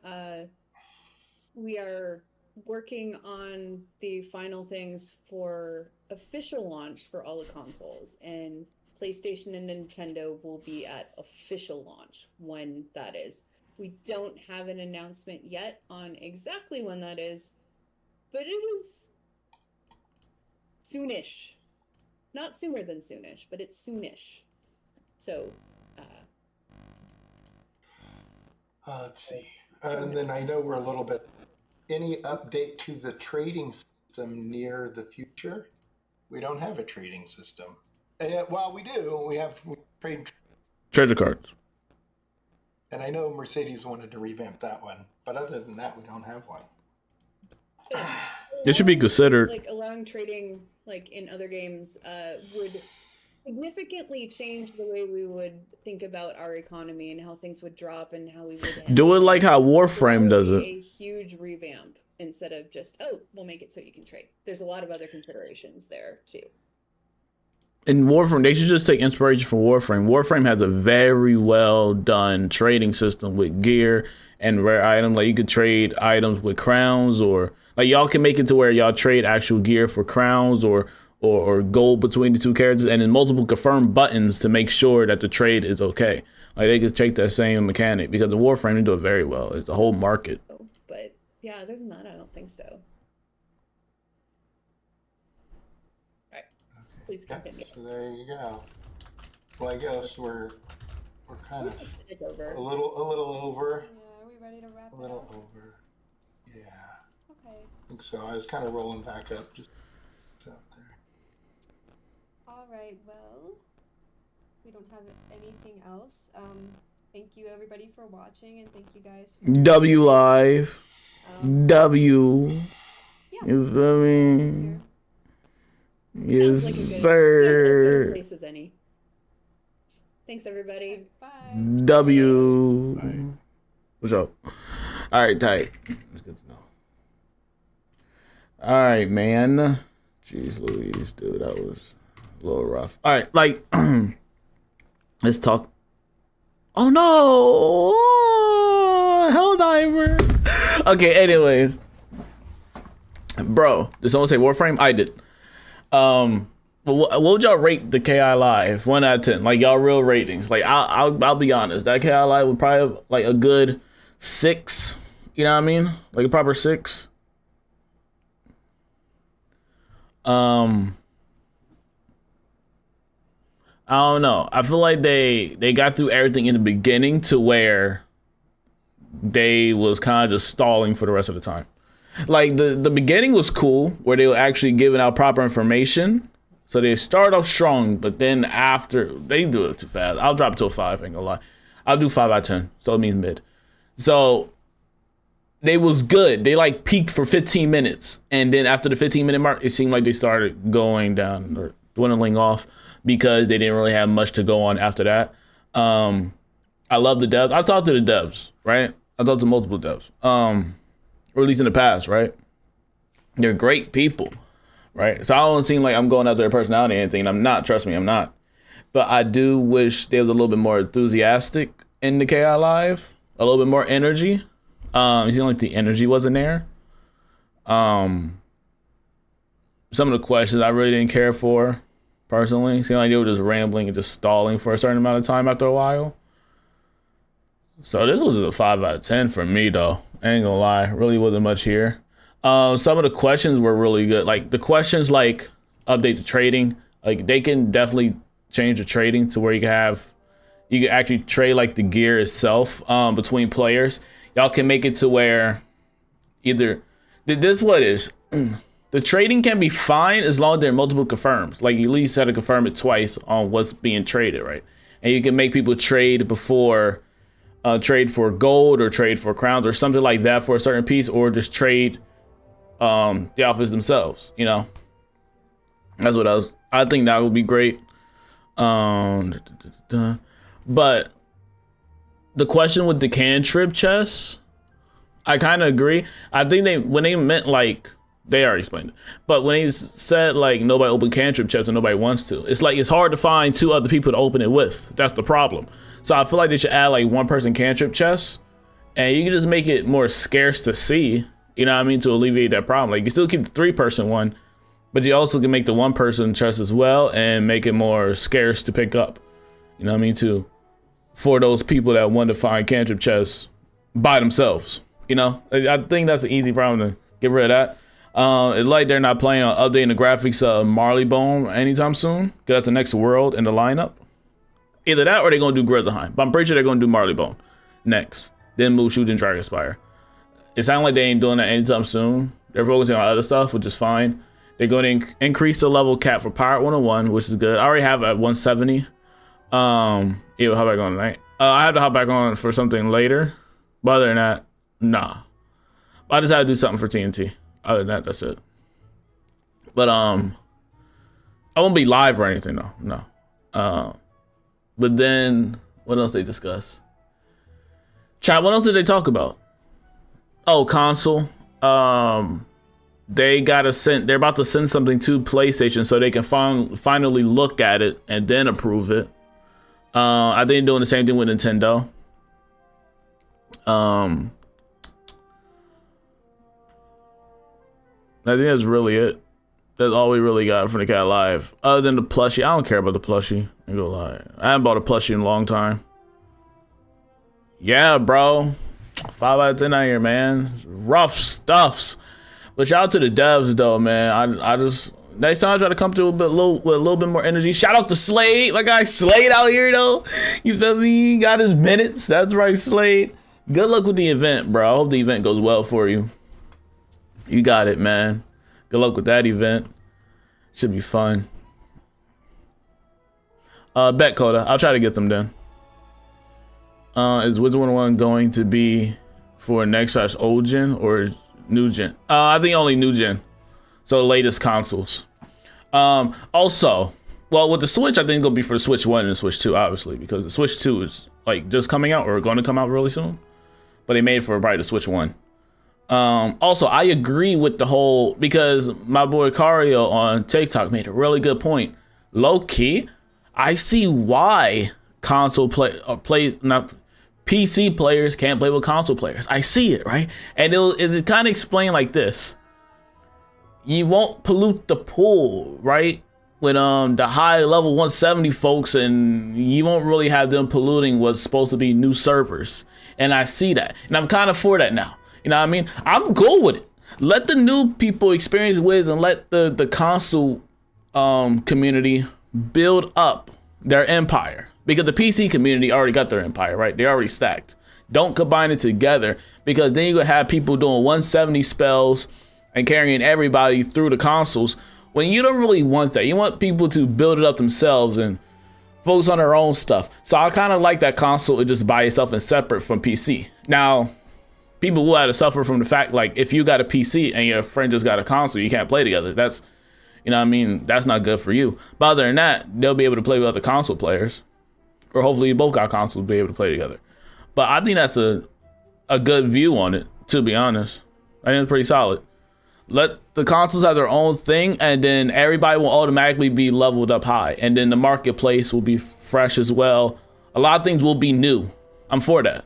Speaker 2: We are working on the final things for official launch for all the consoles, and PlayStation and Nintendo will be at official launch when that is. We don't have an announcement yet on exactly when that is, but it is soonish. Not sooner than soonish, but it's soonish. So,
Speaker 8: let's see. And then I know we're a little bit. Any update to the trading system near the future? We don't have a trading system. Well, we do. We trade
Speaker 1: treasure cards.
Speaker 8: And I know Mercedes wanted to revamp that one, but other than that, we don't have one.
Speaker 1: It should be considered.
Speaker 2: Like allowing trading, like in other games, would significantly change the way we would think about our economy and how things would drop and how we would
Speaker 1: do it like how Warframe does it.
Speaker 2: A huge revamp instead of just, oh, we'll make it so you can trade. There's a lot of other considerations there too.
Speaker 1: In Warframe, they should just take inspiration from Warframe. Warframe has a very well done trading system with gear and rare items. Like, you could trade items with crowns, or like y'all can make it to where y'all trade actual gear for crowns or gold between the 2 characters, and then multiple confirm buttons to make sure that the trade is okay. Like, they could take that same mechanic, because the Warframe, they do it very well. It's a whole market.
Speaker 2: But yeah, other than that, I don't think so. Please continue.
Speaker 8: So there you go. Well, I guess we're kind of a little over.
Speaker 5: Yeah, are we ready to wrap
Speaker 8: A little over. Yeah.
Speaker 5: Okay.
Speaker 8: I think so. I was kind of rolling back up just out there.
Speaker 5: All right. Well, we don't have anything else. Thank you everybody for watching, and thank you guys. For
Speaker 1: W live. W.
Speaker 5: Yeah.
Speaker 1: You feel me? Yes,
Speaker 2: Sounds like a good,
Speaker 1: sir.
Speaker 2: good as good place as any. Thanks, everybody.
Speaker 5: Bye.
Speaker 1: W.
Speaker 8: Bye.
Speaker 1: What's up? All right, tight. That's good to know. All right, man. Jeez Louise, dude, that was a little rough. All right, like, let's talk. Oh no! Helldiver. Okay, anyways. Bro, did someone say Warframe? I did. What would y'all rate the KI Live? 1 out of 10. Like y'all real ratings. Like I'll be honest. That KI Live would probably have like a good 6. You know what I mean? Like a proper 6. I don't know. I feel like they got through everything in the beginning to where they was kind of just stalling for the rest of the time. Like the beginning was cool where they were actually giving out proper information. So they start off strong, but then after they do it too fast. I'll drop it to a 5, ain't gonna lie. I'll do 5 out of 10. So it means mid. So they was good. They like peaked for 15 minutes. And then after the 15-minute mark, it seemed like they started going down or dwindling off because they didn't really have much to go on after that. I love the devs. I talked to the devs, right? I talked to multiple devs. Or at least in the past, right? They're great people, right? So I don't seem like I'm going after their personality or anything. I'm not, trust me, I'm not. But I do wish they was a little bit more enthusiastic in the KI Live, a little bit more energy. It seemed like the energy wasn't there. Some of the questions I really didn't care for, personally. It seemed like they were just rambling and just stalling for a certain amount of time after a while. So this was a 5 out of 10 for me, though. I ain't gonna lie, really wasn't much here. Some of the questions were really good. Like the questions like update the trading, like they can definitely change the trading to where you can actually trade like the gear itself between players. Y'all can make it to where either this what is the trading can be fine as long as there are multiple confirms. Like you at least had to confirm it twice on what's being traded, right? And you can make people trade before. Trade for gold or trade for crowns or something like that for a certain piece, or just trade the outfits themselves, you know. That's what I think that would be great. But the question with the cantrip chests, I kind of agree. I think when they meant like, they already explained it, but when they said like nobody open cantrip chests and nobody wants to, it's like it's hard to find 2 other people to open it with. That's the problem. So I feel like they should add like 1-person cantrip chests, and you can just make it more scarce to see, you know what I mean, to alleviate that problem. Like you still keep the 3-person one, but you also can make the 1-person chest as well and make it more scarce to pick up, you know what I mean, too, for those people that want to find cantrip chests by themselves, you know. I think that's an easy problem to get rid of that. It's like they're not planning on updating the graphics of Marleybone anytime soon, because that's the next world in the lineup. Either that or they're going to do Grizzleheim. But I'm pretty sure they're going to do Marleybone next. Then move Shoot and Dragonspire. It sounds like they ain't doing that anytime soon. They're focusing on other stuff, which is fine. They're going to increase the level cap for Pirate 101, which is good. I already have it at 170. Yeah, we'll hop back on tonight. I have to hop back on for something later. But other than that, nah. I just had to do something for TNT. Other than that, that's it. But I won't be live or anything though. No. But then, what else they discuss? Chat, what else did they talk about? Oh, console. They're about to send something to PlayStation so they can finally look at it and then approve it. I think they're doing the same thing with Nintendo. I think that's really it. That's all we really got from the Cat Live. Other than the plushie. I don't care about the plushie. I ain't gonna lie. I haven't bought a plushie in a long time. Yeah, bro. 5 out of 10 out here, man. Rough stuffs. But shout out to the devs, though, man. I just... Next time I try to come through with a little bit more energy. Shout out to Slade. My guy Slade out here, though. You feel me? He got his minutes. That's right, Slade. Good luck with the event, bro. I hope the event goes well for you. You got it, man. Good luck with that event. Should be fun. Bet Coda. I'll try to get them done. Is Wizard101 going to be for next / old gen or new gen? I think only new gen. So latest consoles. Also, well, with the Switch, I think it'll be for the Switch 1 and the Switch 2, obviously, because the Switch 2 is like just coming out or going to come out really soon. But they made it for probably the Switch 1. Also, I agree with the whole, because my boy Cario on TikTok made a really good point. Low key, I see why PC players can't play with console players. I see it, right? And it kind of explained like this. You won't pollute the pool, right? With the high level 170 folks, and you won't really have them polluting what's supposed to be new servers. And I see that, and I'm kind of for that now. You know what I mean? I'm cool with it. Let the new people experience Wiz, and let the console community build up their empire, because the PC community already got their empire, right? They're already stacked. Don't combine it together, because then you're gonna have people doing 170 spells and carrying everybody through the consoles, when you don't really want that. You want people to build it up themselves and focus on their own stuff. So I kind of like that console is just by itself and separate from PC. Now, people will have to suffer from the fact, like, if you got a PC and your friend just got a console, you can't play together. That's, you know what I mean? That's not good for you. But other than that, they'll be able to play with other console players. Or hopefully you both got consoles to be able to play together. But I think that's a good view on it, to be honest. I think it's pretty solid. Let the consoles have their own thing, and then everybody will automatically be leveled up high. And then the marketplace will be fresh as well. A lot of things will be new. I'm for that.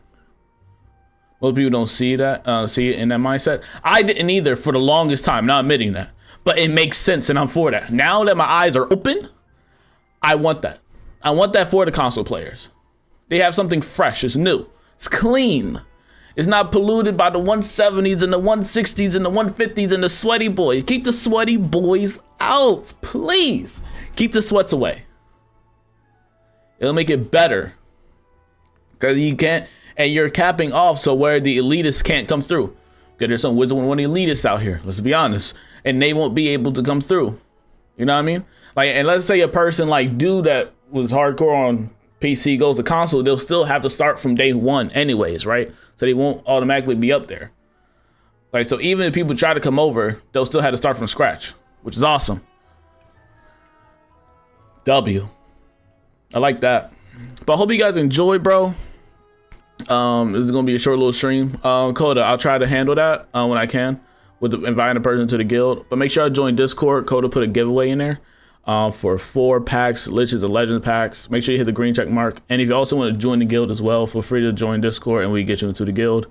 Speaker 1: Most people don't see that, see it in that mindset. I didn't either for the longest time, not admitting that. But it makes sense, and I'm for that. Now that my eyes are open, I want that. I want that for the console players. They have something fresh, it's new, it's clean. It's not polluted by the 170s and the 160s and the 150s and the sweaty boys. Keep the sweaty boys out, please. Keep the sweats away. It'll make it better. Because you can't, and you're capping off so where the elitists can't come through. Because there's some Wizard101 elitists out here, let's be honest. And they won't be able to come through. You know what I mean? Like, and let's say a person like dude that was hardcore on PC goes to console, they'll still have to start from day one anyways, right? So they won't automatically be up there. Like, so even if people try to come over, they'll still have to start from scratch, which is awesome. W. I like that. But I hope you guys enjoy, bro. This is gonna be a short little stream. Coda, I'll try to handle that when I can with inviting a person to the guild. But make sure I join Discord. Coda put a giveaway in there for 4 packs, Liches and Legends packs. Make sure you hit the green check mark. And if you also want to join the guild as well, feel free to join Discord and we get you into the guild.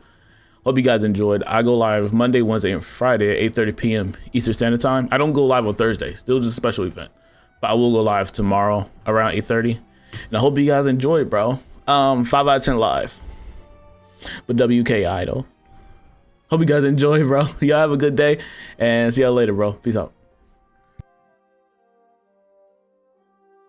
Speaker 1: Hope you guys enjoyed. I go live Monday, Wednesday, and Friday at 8:30 p.m. Eastern Standard Time. I don't go live on Thursday. Still just a special event. But I will go live tomorrow around 8:30. And I hope you guys enjoy it, bro. 5 out of 10 live. But WKI though. Hope you guys enjoy, bro. Y'all have a good day and see y'all later, bro. Peace out.